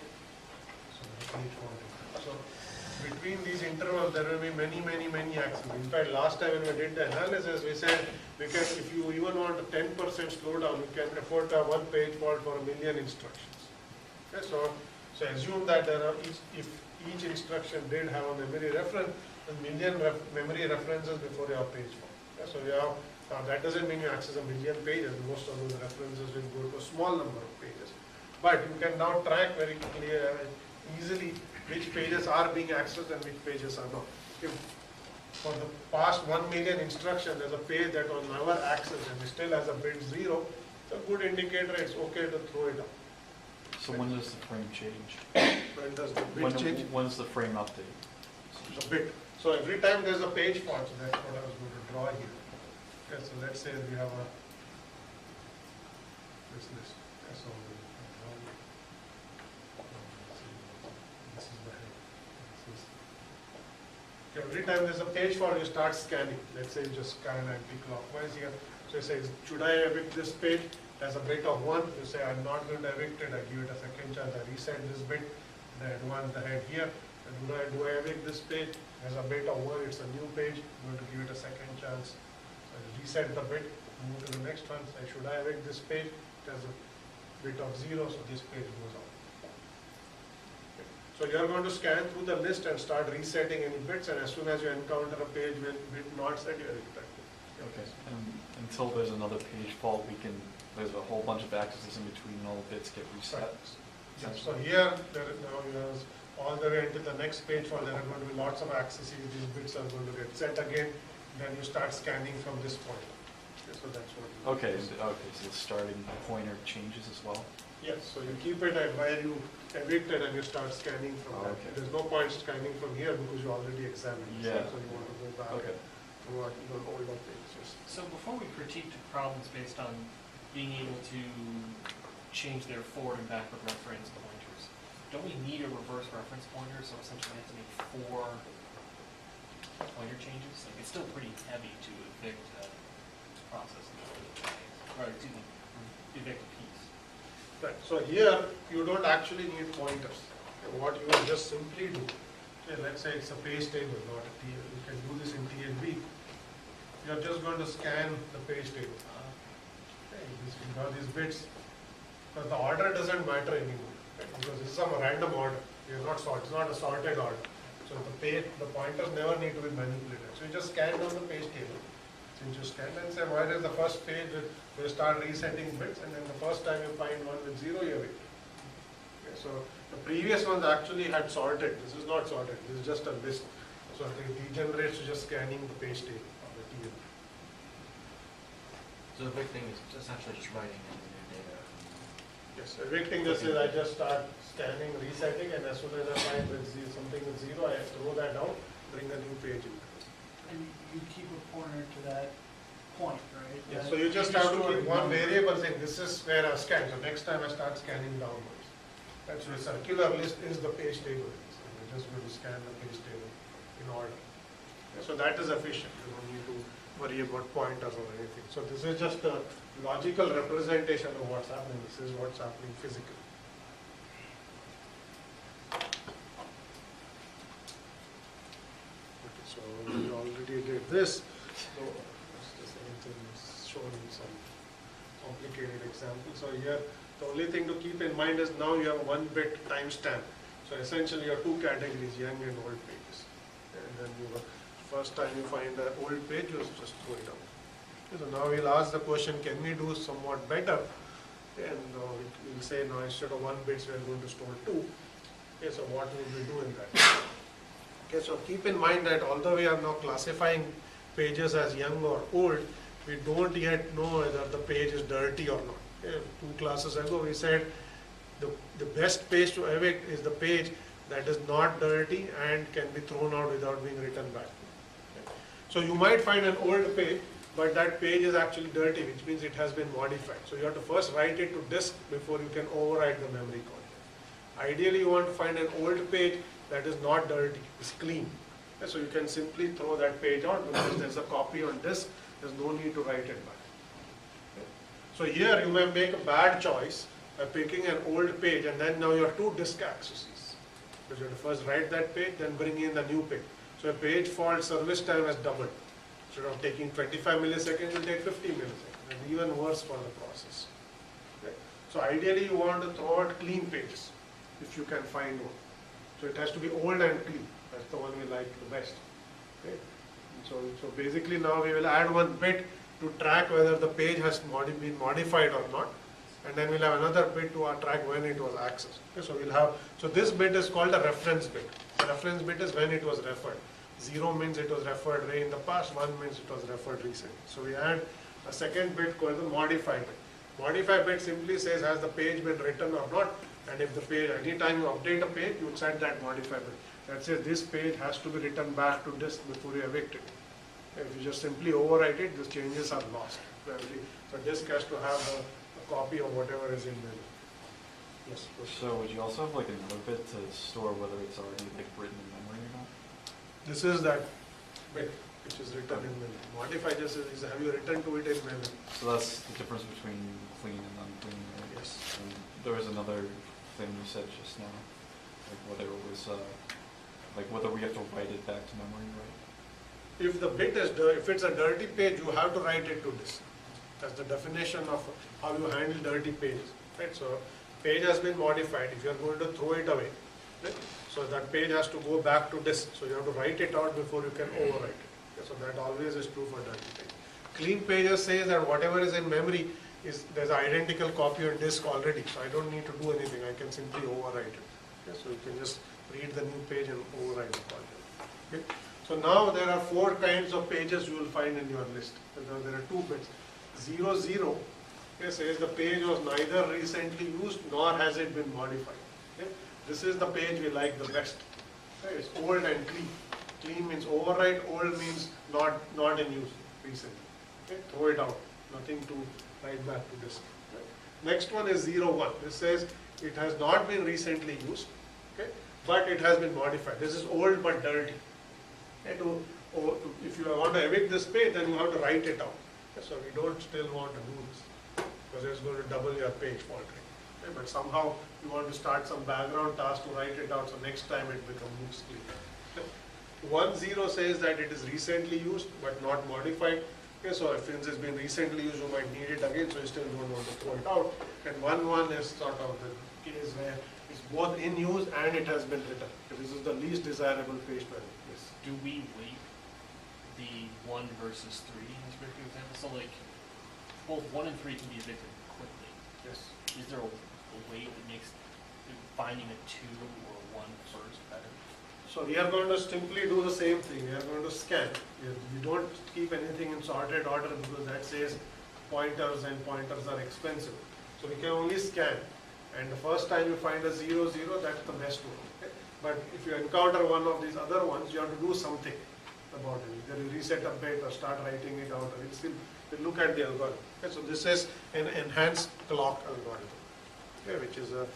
So page fault intervals. So between these intervals, there will be many accesses. In fact, last time when we did the analysis, we said we can, if you even want a 10% slowdown, you can afford to have one page fault for 1,000,000 instructions. Okay, so assume that there are if each instruction did have a memory reference, 1,000,000 memory references before your page fault. Okay, so you have, that doesn't mean you access 1,000,000 pages. Most of those references will go to a small number of pages. But you can now track very easily which pages are being accessed and which pages are not. If for the past 1,000,000 instructions, there's a page that was never accessed and it still has a bit 0, it's a good indicator it's okay to throw it out. So when does the frame change? When does the bit change? When does the frame update? The bit. So every time there's a page fault, so that's what I was going to draw here. Okay, so let's say we have this list. Okay, so this is the head. Okay, every time there's a page fault, you start scanning. Let's say you just scan anti-clockwise here. So you say, should I evict this page? There's a bit of 1. You say, I'm not going to evict it. I give it a second chance. I reset this bit. Then I the head here. And do I evict this page? There's a bit of 1. It's a new page. I'm going to give it a second chance. So I reset the bit. Move to the next one. Say, should I evict this page? There's a bit of 0. So this page goes out. Okay. So you're going to scan through the list and start resetting any bits. And as soon as you encounter a page with bit not set, you evict that bit. Okay. And until there's another page fault, there's a whole bunch of accesses in between and all the bits get reset. Yeah, so here, now all the way until the next page fault, there are going to be lots of accesses. These bits are going to get set again. Then you start scanning from this point. Okay, so that's what. Okay, so the starting pointer changes as well? Yes, so you keep it at where you evicted and you start scanning from there. Okay. There's no point scanning from here because you already examined it. Yeah. So you want to go back Okay. to what even older pages. So before we critiqued problems based on being able to change their forward and backward reference pointers, don't we need a reverse reference pointer? So essentially we have to make 4 pointer changes? Like, it's still pretty heavy to evict a process, or excuse me, evict a piece. Right, so here you don't actually need pointers. Okay, what you will just simply do, okay, let's say it's a page table, not a TL. You can do this in TLB. You're just going to scan the page table. Okay, these bits, but the order doesn't matter anymore, okay, because this is some random order. You're not sort, it's not a sorted order. So the pointers never need to be manipulated. So you just scan down the page table. since you scanned and say, why does the first page, you start resetting bits, and then the first time you find one with 0, you wait. Okay, so the previous ones actually had sorted, this is not sorted, this is just a list. So it degenerates to just scanning the page table of the TLB. So the big thing is essentially just writing in the new data. Yes, evicting just says I just start scanning, resetting, and as soon as I find something with 0, I throw that out, bring a new page in. And you keep a pointer to that point, right? Yeah, That so you just have to store keep one number. variable saying this is where I scan, so next time I start scanning downwards. That's why circular list is the page table. So we're just going to scan the page table in order. So that is efficient, you don't need to worry about pointers or anything. So this is just a logical representation of what's happening, this is what's happening physically. Okay, so we already did this. So just anything is shown in some complicated example. So here, the only thing to keep in mind is now you have 1-bit timestamp. So essentially you have two categories, young and old pages. And then first time you find an old page, you just throw it out. So now we'll ask the question, can we do somewhat better? And we'll say now instead of 1 bits, we are going to store 2. Okay, so what will we do in that? Okay, so keep in mind that although we are now classifying pages as young or old, we don't yet know whether the page is dirty or not. Okay, 2 classes ago we said the best page to evict is the page that is not dirty and can be thrown out without being written back. Okay. So you might find an old page, but that page is actually dirty, which means it has been modified. So you have to first write it to disk before you can overwrite the memory content. Ideally you want to find an old page that is not dirty, it's clean. Okay, so you can simply throw that page out because there's a copy on disk, there's no need to write it back. Okay. So here you may make a bad choice by picking an old page and then now you have 2 disk accesses. Because you have to first write that page, then bring in the new page. So a page fault service time has doubled. Instead of taking 25 milliseconds, it will take 50 milliseconds, and even worse for the process. Okay. So ideally you want to throw out clean pages, if you can find one. So it has to be old and clean. That's the one we like the best. Okay. So basically now we will add 1 bit to track whether the page has been modified or not. And then we'll have another bit to track when it was accessed. Okay, so we'll have, so this bit is called a reference bit. The reference bit is when it was referred. 0 means it was referred way in the past, 1 means it was referred recently. So we add a second bit called the modify bit. Modify bit simply says has the page been written or not, and if the page, anytime you update a page, you set that modify bit. That says this page has to be written back to disk before you evict it. If you just simply overwrite it, the changes are lost. So disk has to have a copy of whatever is in memory. Yes. So would you also have like another bit to store whether it's already like written in memory or not? This is that bit which is written in memory. Modify just is have you written to it in memory? So that's the difference between clean and unclean, right? Yes. And there was another thing you said just now, like whether it was, like whether we have to write it back to memory, right? If the bit is if it's a dirty page, you have to write it to disk. That's the definition of how you handle dirty pages. Right? So page has been modified. If you are going to throw it away, right? So that page has to go back to disk. So you have to write it out before you can overwrite it. Okay? So that always is true for dirty page. Clean pages says that whatever is in memory is there's an identical copy on disk already. So I don't need to do anything. I can simply overwrite it. Okay? So you can just read the new page and overwrite the content. Okay? So now there are 4 kinds of pages you will find in your list. There are 2 bits. 0, 0 okay, says the page was neither recently used nor has it been modified. Okay? This is the page we like the best. Okay? It's old and clean. Clean means overwrite, old means not in use recently. Okay? Throw it out. Nothing to write back to this. Okay? Next one is 0, 1. This says it has not been recently used, okay? But it has been modified. This is old but dirty. Okay? If you want to evict this page, then you have to write it out. Okay? So we don't still want to do this because it's going to double your page fault rate. Okay? But somehow you want to start some background task to write it out so next time it becomes clean. Okay? 1, 0 says that it is recently used but not modified. Okay, so if it has been recently used, you might need it again, so you still don't want to throw it out. And 1, 1 is sort of the case where it's both in use and it has been written. This is the least desirable page to evict. Do we weight the 1 versus 3 in this particular example. So like, both 1 and 3 can be evicted quickly. Yes. Is there a way that makes finding a 2 or 1 first better? So we are going to simply do the same thing. We are going to scan. You don't keep anything in sorted order because that says pointers and pointers are expensive. So we can only scan. And the first time you find a 0, 0, that's the best one. Okay? But if you encounter one of these other ones, you have to do something about it. Either you reset a bit or start writing it out, or you still you look at the algorithm. Okay? So this is an enhanced clock algorithm, okay, which is a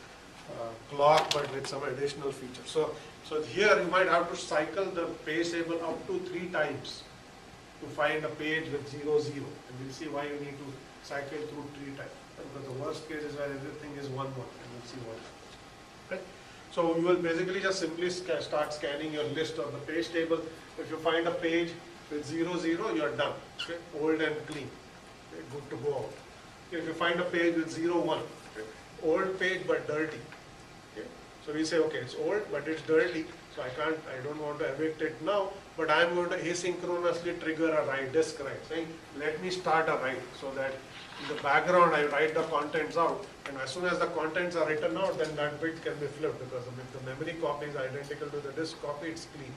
clock but with some additional features. So here you might have to cycle the page table up to 3 times to find a page with 0, 0. And we'll see why you need to cycle through 3 times. Because the worst case is where everything is 1, 1, and we'll see what happens. Right? So you will basically just simply start scanning your list of the page table. If you find a page with 0, 0, you're done. Okay? Old and clean. Okay? Good to go out. Okay? If you find a page with 0, 1, okay? Old page but dirty. Okay? So we say, okay, it's old but it's dirty, so I don't want to evict it now, but I'm going to asynchronously trigger a write, disk write, saying, let me start a write, so that in the background I write the contents out, and as soon as the contents are written out, then that bit can be flipped, because if the memory copy is identical to the disk copy, it's clean.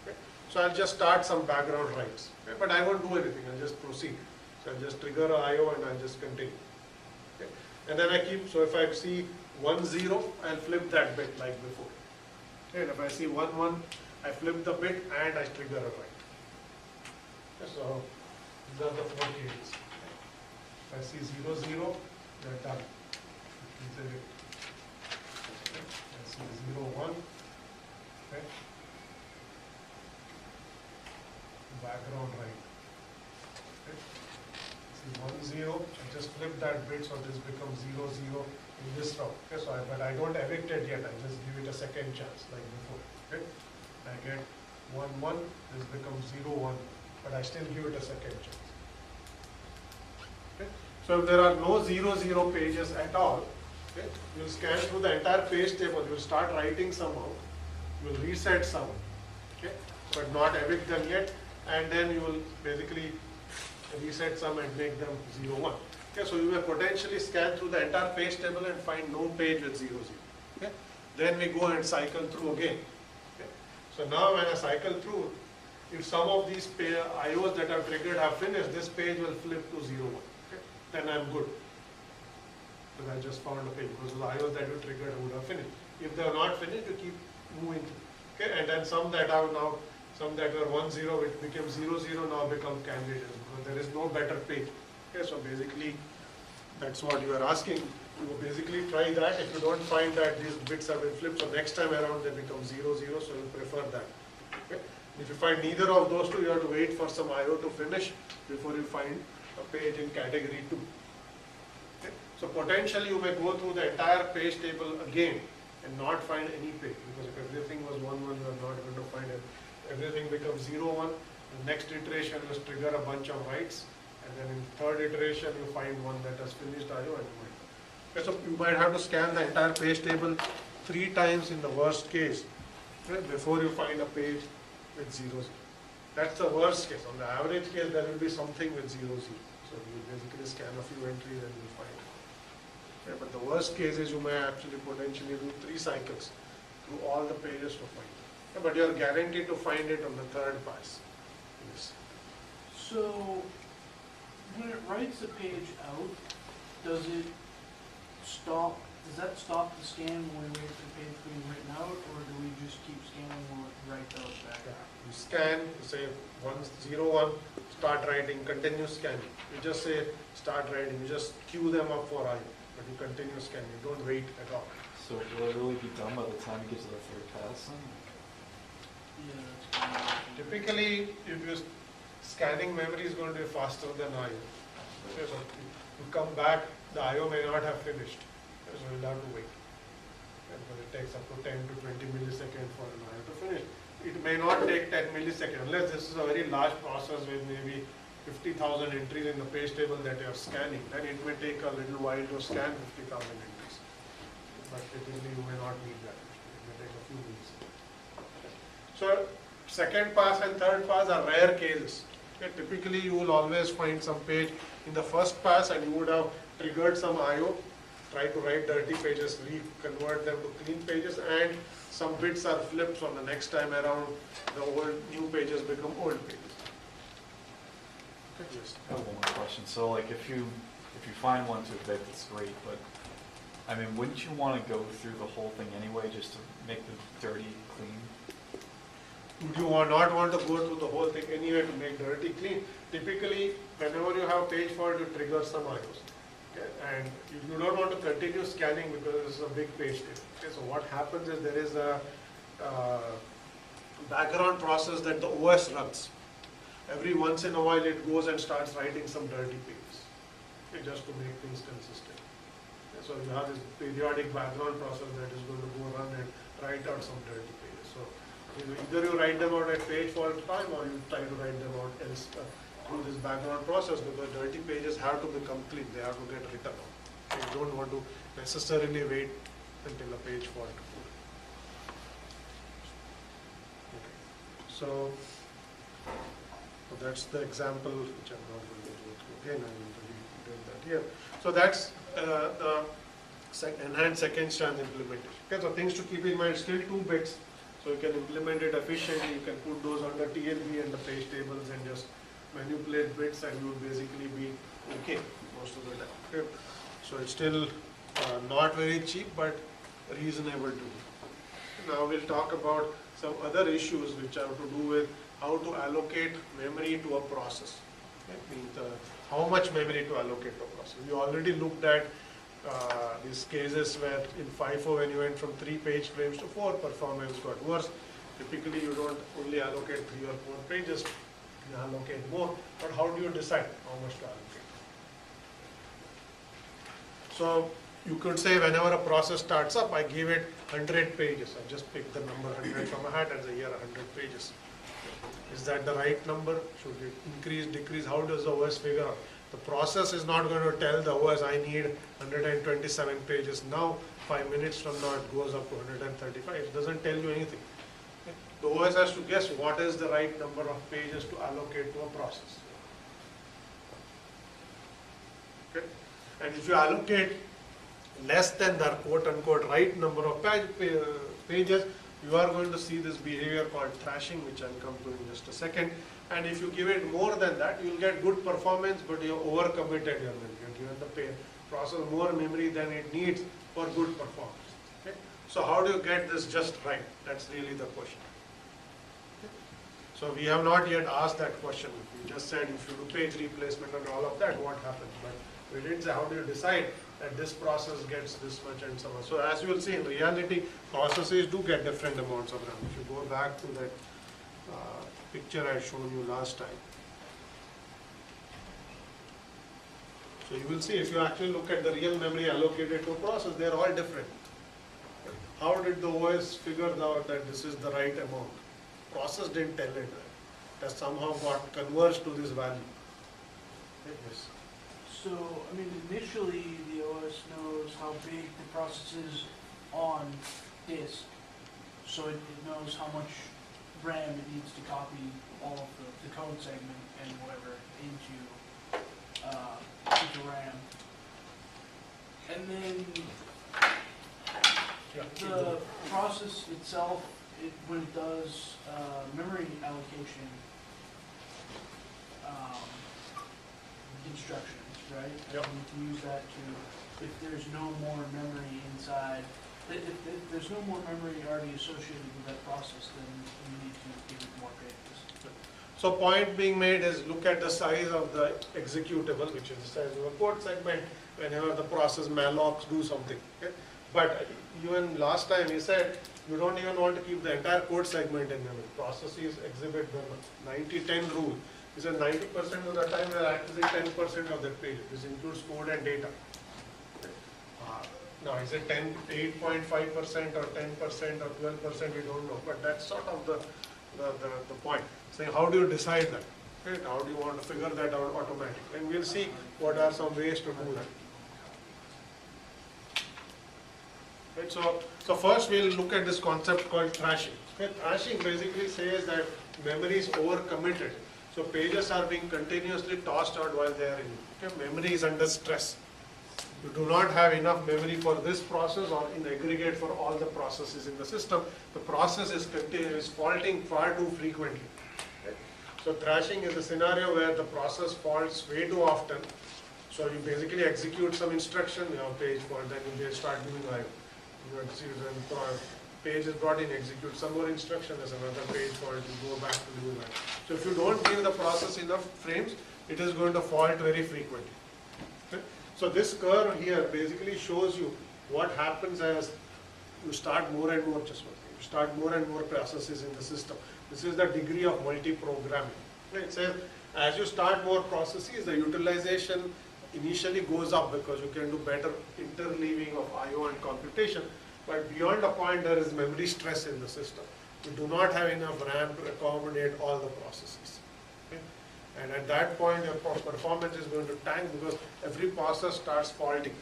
Okay? So I'll just start some background writes, okay? But I won't do anything, I'll just proceed. So I'll just trigger a IO and I'll just continue. Okay? And then I keep, so if I see 1, 0, I'll flip that bit like before. Okay? And if I see 1, 1, I flip the bit and I trigger a write. Okay? So these are the 4 cases. If I see 0, 0, they're done. Okay? I see 0, 1. Okay? Background right. Okay? See 1, 0, I just flip that bit so this becomes 0, 0 in this route. Okay? So but I don't evict it yet, I just give it a second chance like before. Okay? I get 1, 1, this becomes 0, 1, but I still give it a second chance. Okay? So if there are no 0, 0 pages at all, okay, you'll scan through the entire page table, you'll start writing some out, you'll reset some, okay, but not evict them yet, and then you will basically reset some and make them 0, 1. Okay, so you may potentially scan through the entire page table and find no page with 0, 0. Okay? Then we go and cycle through again. Okay? So now when I cycle through, if some of these IOs that are triggered have finished, this page will flip to 0, 1. Okay? Then I'm good. Because I just found a page, because the IOs that you triggered would have finished. If they are not finished, you keep moving through. Okay? And then some that are now, some that were 1, 0, which became 0, 0, now become candidates, because there is no better page. Okay, so basically, that's what you are asking. You will basically try that. If you don't find that these bits have been flipped, so next time around they become 0, 0, so you prefer that. Okay? If you find neither of those two, you have to wait for some IO to finish before you find a page in category 2. Okay? So potentially you may go through the entire page table again and not find any page, because if everything was 1, 1, you are not going to find it. Everything becomes 0, 1. The next iteration is trigger a bunch of writes. And then in third iteration, you find one that has finished IO and you might. Okay, so you might have to scan the entire page table 3 times in the worst case, okay, before you find a page with 0, 0. That's the worst case. On the average case, there will be something with 0, 0. So you basically scan a few entries and you find it. Okay, but the worst case is you may actually potentially do 3 cycles through all the pages to find it. Okay, but you are guaranteed to find it on the 3rd pass. Yes. So, when it writes the page out, does that stop the scan when we wait for the page being written out, or do we just keep scanning when we write those back out? You scan, you say 1, 0, 1, start writing, continue scanning. You just say start writing, you just queue them up for IO, but you continue scanning, you don't wait at all. So will it really be done by the time it gets to the 3rd pass then? Yeah, that's kind of. Typically, if you scanning memory is going to be faster than IO. Okay, so you come back, the IO may not have finished, okay, so you'll have to wait. Okay, because it takes up to 10 to 20 milliseconds for an IO to finish. It may not take 10 milliseconds, unless this is a very large process with maybe 50,000 entries in the page table that you are scanning, then it may take a little while to scan 50,000 entries. But typically you may not need that, it may take a few minutes. So second pass and third pass are rare cases. Okay, typically, you will always find some page in the first pass and you would have triggered some IO, try to write dirty pages, reconvert them to clean pages, and some bits are flipped, so the next time around, the old new pages become old pages. Okay, yes. I have one more question. So like if you find one to evict, it's great, but I mean, wouldn't you want to go through the whole thing anyway, just to make the dirty clean? Would you not want to go through the whole thing anyway to make dirty clean? Typically, whenever you have page fault, you trigger some IOs. Okay? And you don't want to continue scanning because it's a big page table. Okay? So what happens is there is a background process that the OS runs. Every once in a while it goes and starts writing some dirty pages, okay, just to make things consistent. Okay? So you have this periodic background process that is going to go run and write out some dirty pages. So either you write them out at page fault time or you try to write them out else, through this background process, because dirty pages have to become clean, they have to get written out. Okay? You don't want to necessarily wait until a page fault. Okay. So that's the example which I'm not going to go through again. I already did that here. So that's the enhanced second chance implementation. Okay, so things to keep in mind, still 2 bits. So you can implement it efficiently. You can put those under TLB and the page tables and just manipulate bits, and you will basically be okay most of the time. Okay. So it's still not very cheap, but reasonable to do. Now we'll talk about some other issues which have to do with how to allocate memory to a process. Okay? Means, how much memory to allocate to a process. We already looked at these cases where in FIFO, when you went from 3 page frames to 4, performance got worse. Typically you don't only allocate 3 or 4 pages, you allocate more, but how do you decide how much to allocate? So you could say whenever a process starts up, I give it 100 pages. I just pick the number 100 from a hat and say here 100 pages. Is that the right number? Should it increase, decrease? How does the OS figure out? The process is not going to tell the OS I need 127 pages now. 5 minutes from now it goes up to 135. It doesn't tell you anything. The OS has to guess what is the right number of pages to allocate to a process. Okay? And if you allocate less than the quote-unquote right number of pages, you are going to see this behavior called thrashing, which I'll come to in just a second. And if you give it more than that, you'll get good performance, but you overcommitted your memory. You're given the process more memory than it needs for good performance. Okay? So how do you get this just right? That's really the question. Okay? So we have not yet asked that question. We just said if you do page replacement and all of that, what happens? But we didn't say how do you decide that this process gets this much and so on. So as you will see, in reality, processes do get different amounts of RAM. If you go back to that picture I showed you last time. So you will see, if you actually look at the real memory allocated to a process, they are all different. How did the OS figure out that this is the right amount? Process didn't tell it that. That somehow got converged to this value. Yes. So, I mean, initially, the OS knows how big the process is on disk. So it knows how much RAM it needs to copy all of the code segment and whatever into RAM. And then the process itself, when it does memory allocation instructions, right? Yep. And you can use that to, if there's no more memory inside, if there's no more memory already associated with that process, then you need to give it more pages. So point being made is look at the size of the executable, which is the size of a code segment, whenever the process mallocs do something. Okay? But even last time he said, you don't even want to keep the entire code segment in memory. Processes exhibit the 90-10 rule. He said 90% of the time we are accessing 10% of that page. This includes code and data. Now, is it 8.5% or 10% or 12%? We don't know. But that's sort of the point. Saying how do you decide that? Okay? How do you want to figure that out automatically? And we'll see what are some ways to do that. Right? So first we'll look at this concept called thrashing. Okay? Thrashing basically says that memory is overcommitted. So pages are being continuously tossed out while they are in. Okay? Memory is under stress. You do not have enough memory for this process or in aggregate for all the processes in the system. The process is faulting far too frequently. Right? So thrashing is a scenario where the process faults way too often. So you basically execute some instruction, you have page fault, then you start doing I/O. You execute, and page is brought in, execute some more instruction, there's another page fault, you go back to doing I/O. So if you don't give the process enough frames, it is going to fault very frequently. Okay? So this curve here basically shows you what happens as you start more and more, you start more and more processes in the system. This is the degree of multi-programming. Okay? It says as you start more processes, the utilization initially goes up because you can do better interleaving of I/O and computation, but beyond a point there is memory stress in the system. You do not have enough RAM to accommodate all the processes. Okay? And at that point your performance is going to tank because every process starts faulting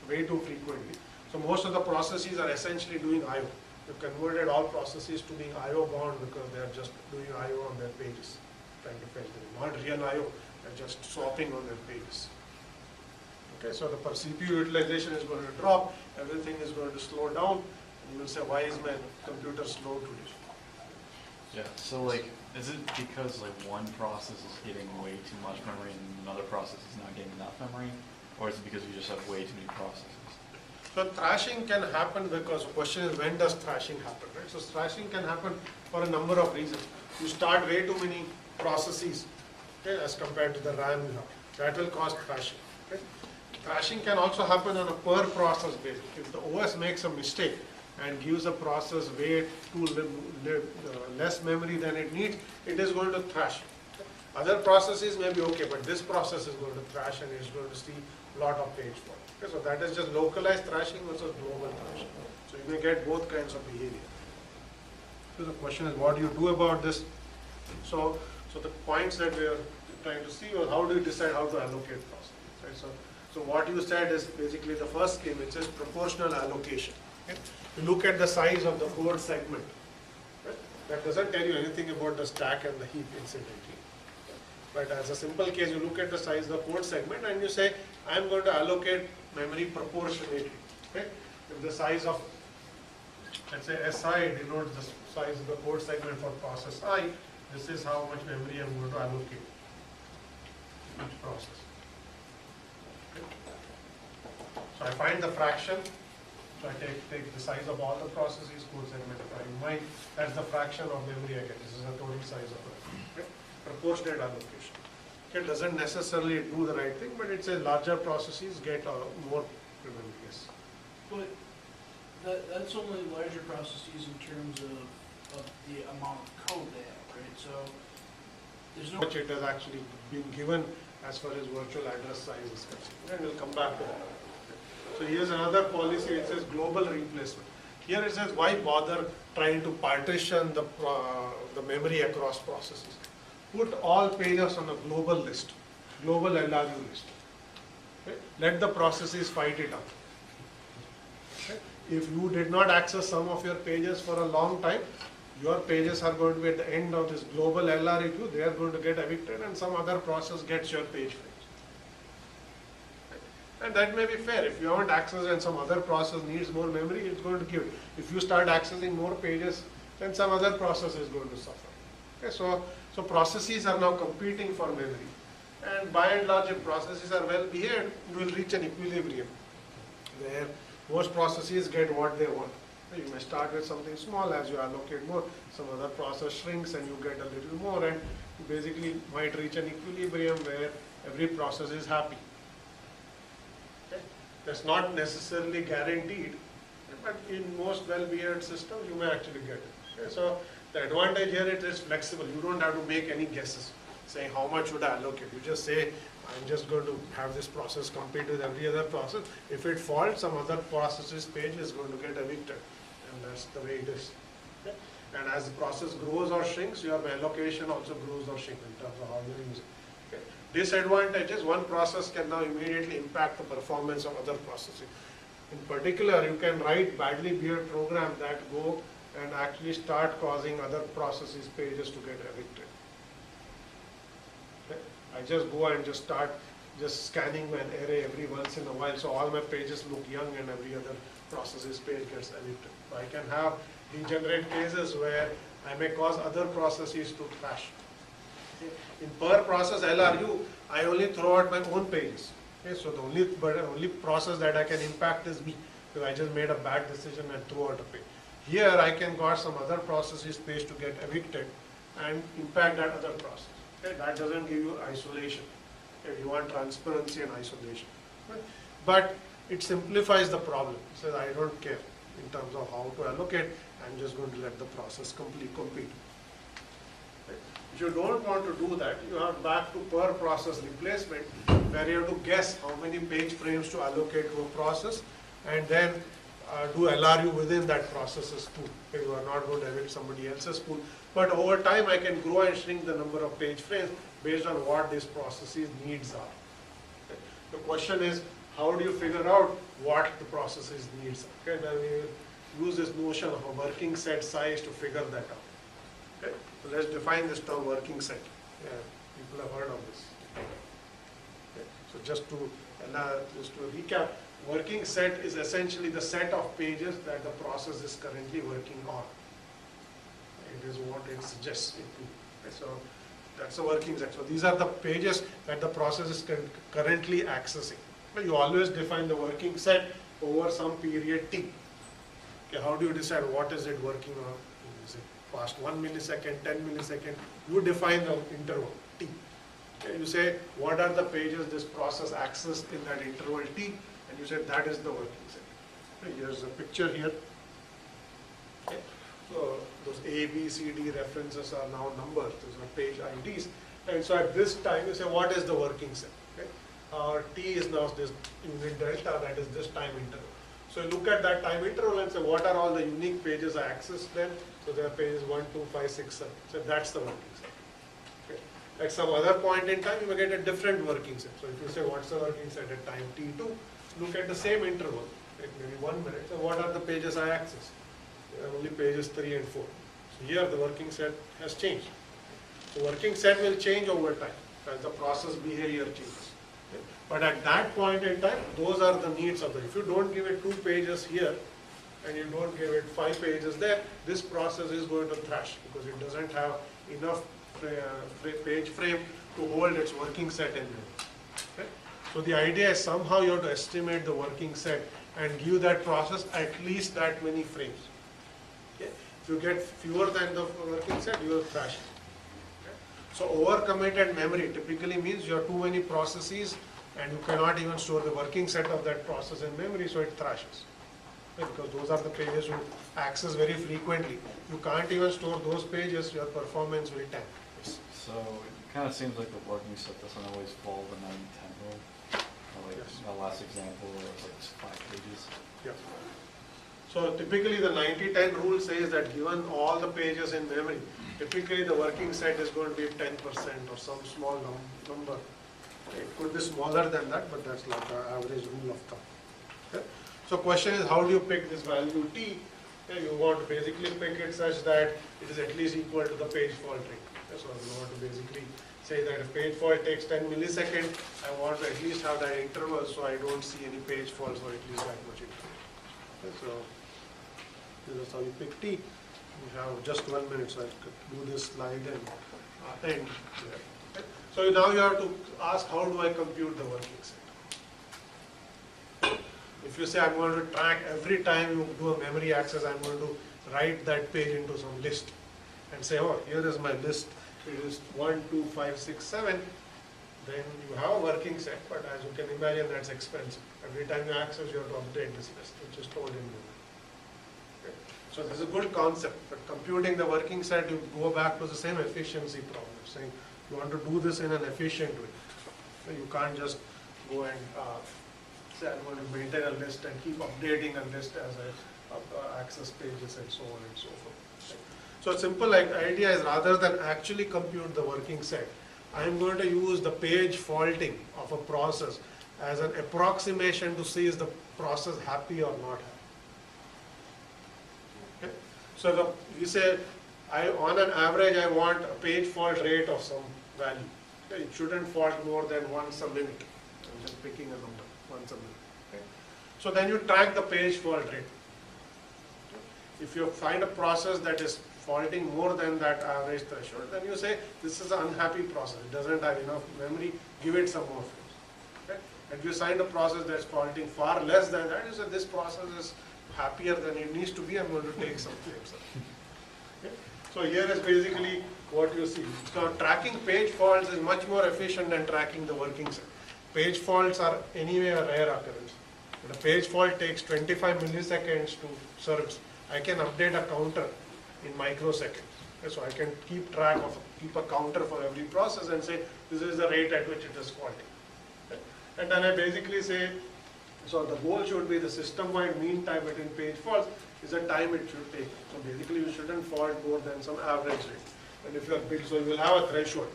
way too frequently. So most of the processes are essentially doing I/O. You converted all processes to being I/O bound because they are just doing I/O on their pages, trying to fetch them. Not real I/O, they're just swapping on their pages. Okay, so the CPU utilization is going to drop, everything is going to slow down, and you will say, why is my computer slow today? Yeah, so like, is it because like one process is getting way too much memory and another process is not getting enough memory? Or is it because you just have way too many processes? So thrashing can happen because the question is when does thrashing happen, right? So thrashing can happen for a number of reasons. You start way too many processes, okay, as compared to the RAM you have. That will cause thrashing. Okay? Thrashing can also happen on a per process basis. If the OS makes a mistake and gives a process way too less memory than it needs, it is going to thrash. Other processes may be okay, but this process is going to thrash and it's going to see a lot of page fault. Okay, so that is just localized thrashing versus global thrashing. So you may get both kinds of behavior. So the question is, what do you do about this? So the points that we are trying to see was how do you decide how to allocate processes, right? So what you said is basically the first scheme, which is proportional allocation. Okay? You look at the size of the code segment. Right? That doesn't tell you anything about the stack and the heap incidentally. But as a simple case, you look at the size of the code segment and you say, I'm going to allocate memory proportionately. Okay? If the size of, let's say SI denotes the size of the code segment for process I, this is how much memory I'm going to allocate each process. Okay? So I find the fraction, so I take the size of all the processes, code segment I, that's the fraction of memory I get. This is the total size of it. Okay? Proportionate allocation. It doesn't necessarily do the right thing, but it says larger processes get more memory. Yes. But that's only larger processes in terms of the amount of code they have, right? So there's no. Much it has actually been given as far as virtual address size is concerned. And we'll come back to that. So here's another policy. It says global replacement. Here it says why bother trying to partition the memory across processes. Put all pages on a global list, global LRU list. Okay? Let the processes fight it out. Okay? If you did not access some of your pages for a long time, your pages are going to be at the end of this global LRU queue, they are going to get evicted and some other process gets your page frames. Okay? And that may be fair. If you haven't accessed and some other process needs more memory, it's going to give it. If you start accessing more pages, then some other process is going to suffer. Okay? So processes are now competing for memory. And by and large, if processes are well behaved, you will reach an equilibrium where most processes get what they want. You may start with something small. As you allocate more, some other process shrinks and you get a little more, and you basically might reach an equilibrium where every process is happy. Okay? That's not necessarily guaranteed, but in most well-behaved systems, you may actually get it. Okay? So the advantage here, it is flexible. You don't have to make any guesses, saying how much should I allocate. You just say, I'm just going to have this process compete with every other process. If it faults, some other process's page is going to get evicted. And that's the way it is. Okay? And as the process grows or shrinks, your allocation also grows or shrinks in terms of how you use it. Okay? Disadvantage is one process can now immediately impact the performance of other processes. In particular, you can write badly behaved programs that go and actually start causing other processes pages to get evicted. Okay? I just go and just start just scanning an array every once in a while, so all my pages look young and every other processes page gets evicted. So I can have degenerate cases where I may cause other processes to crash. In per process LRU, I only throw out my own pages. Okay, so the only process that I can impact is me, because I just made a bad decision and threw out a page. Here I can cause some other processes page to get evicted and impact that other process. Okay, that doesn't give you isolation. Okay, you want transparency and isolation. Right? But it simplifies the problem. It says I don't care in terms of how to allocate, I'm just going to let the process compete. Right? If you don't want to do that, you are back to per process replacement, where you have to guess how many page frames to allocate to a process, and then do LRU within that process's pool. Okay, you are not going to evict somebody else's pool, but over time I can grow and shrink the number of page frames based on what this process's needs are. Okay. The question is, how do you figure out what the process's needs are? Okay, then we use this notion of a working set size to figure that out. Okay, so let's define this term working set. Yeah, people have heard of this. Okay. So just to recap, working set is essentially the set of pages that the process is currently working on. It is what it suggests it to. Okay, so that's a working set. So these are the pages that the process is currently accessing. But you always define the working set over some period t. Okay, how do you decide what is it working on? Is it past 1 millisecond, 10 millisecond? You define the interval t. Okay, you say what are the pages this process accessed in that interval t, and you say that is the working set. Okay, here's a picture here. Okay, so those A, B, C, D references are now numbers. Those are page IDs. And so at this time you say what is the working set? Okay? T is now this unit delta, that is this time interval. So you look at that time interval and say what are all the unique pages I accessed then? So there are pages 1, 2, 5, 6, 7. So that's the working set. Okay. At some other point in time you may get a different working set. So if you say what's the working set at time t2, look at the same interval, like maybe 1 minute. So what are the pages I access? There are only pages 3 and 4. So here the working set has changed. The working set will change over time as the process behavior changes. Okay. But at that point in time, those are the needs of the. If you don't give it 2 pages here and you don't give it 5 pages there, this process is going to thrash because it doesn't have enough page frame to hold its working set in there. Okay. So the idea is somehow you have to estimate the working set and give that process at least that many frames. Okay. If you get fewer than the working set, you will crash. Okay. So overcommitted memory typically means you have too many processes and you cannot even store the working set of that process in memory, so it thrashes. Okay. Because those are the pages you access very frequently. You can't even store those pages, your performance will tank. So it kind of seems like the working set doesn't always follow the 90-10 rule. Like Yes. the last example was like 5 pages. Yeah. So typically the 90-10 rule says that given all the pages in memory, typically the working set is going to be 10% or some small number. It could be smaller than that, but that's like an average rule of thumb. Okay? So question is, how do you pick this value t? Okay, you want to basically pick it such that it is at least equal to the page fault rate. Okay, so you want to basically say that if page fault takes 10 milliseconds, I want to at least have that interval so I don't see any page faults or at least that much interval. Okay, so this is how you pick t. We have just 1 minute, so I could do this slide and end there. Okay. So now you have to ask, how do I compute the working set? If you say I'm going to track every time you do a memory access, I'm going to write that page into some list and say, oh, here is my list. It is 1, 2, 5, 6, 7. Then you have a working set, but as you can imagine, that's expensive. Every time you access, you have to update this list, which is stored in memory. Okay. So this is a good concept, but computing the working set, you go back to the same efficiency problem, saying you want to do this in an efficient way. So you can't just go and say I'm going to maintain a list and keep updating a list as I access pages and so on and so forth. So a simple idea is rather than actually compute the working set, I am going to use the page faulting of a process as an approximation to see is the process happy or not happy. Okay? So you say, on an average, I want a page fault rate of some value. Okay? It shouldn't fault more than once a minute. I'm just picking a number, once a minute. Okay? So then you track the page fault rate. Okay? If you find a process that is faulting more than that average threshold, then you say, this is an unhappy process. It doesn't have enough memory, give it some more frames. Okay? And if you find a process that's faulting far less than that, you say, this process is happier than it needs to be, I'm going to take some frames. Okay? So here is basically what you see. So tracking page faults is much more efficient than tracking the working set. Page faults are anyway a rare occurrence. But a page fault takes 25 milliseconds to service. I can update a counter in microseconds. Okay, so I can keep a counter for every process and say, this is the rate at which it is faulting. Okay? And then I basically say, so the goal should be the system-wide mean time between page faults is the time it should take. So basically you shouldn't fault more than some average rate. And if you are big, so you will have a threshold,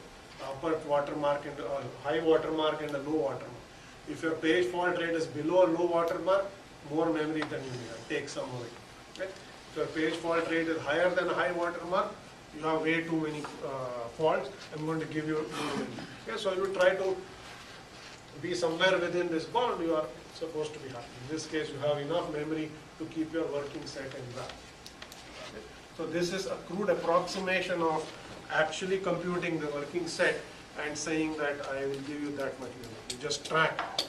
upper watermark and high watermark and a low watermark. If your page fault rate is below a low watermark, more memory than you need, take some of it. Okay? If your page fault rate is higher than a high watermark, you have way too many faults, I'm going to give you more memory. Okay? So you try to be somewhere within this bound, you are supposed to be happy. In this case, you have enough memory to keep your working set intact. Okay? So this is a crude approximation of actually computing the working set and saying that I will give you that much memory. You just track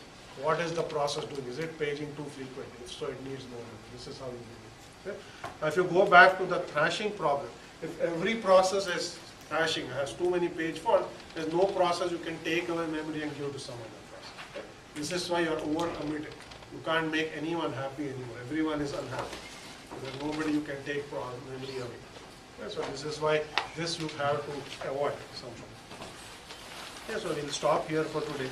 what is the process doing. Is it paging too frequently? If so, it needs more memory. This is how you do it. Okay? Now, if you go back to the thrashing problem, if every process is thrashing, has too many page faults, there's no process you can take away memory and give to some other process. Okay? This is why you're over-committed. You can't make anyone happy anymore. Everyone is unhappy. There's nobody you can take memory away. Okay? So this is why this you have to avoid somehow. Okay, so we'll stop here for today.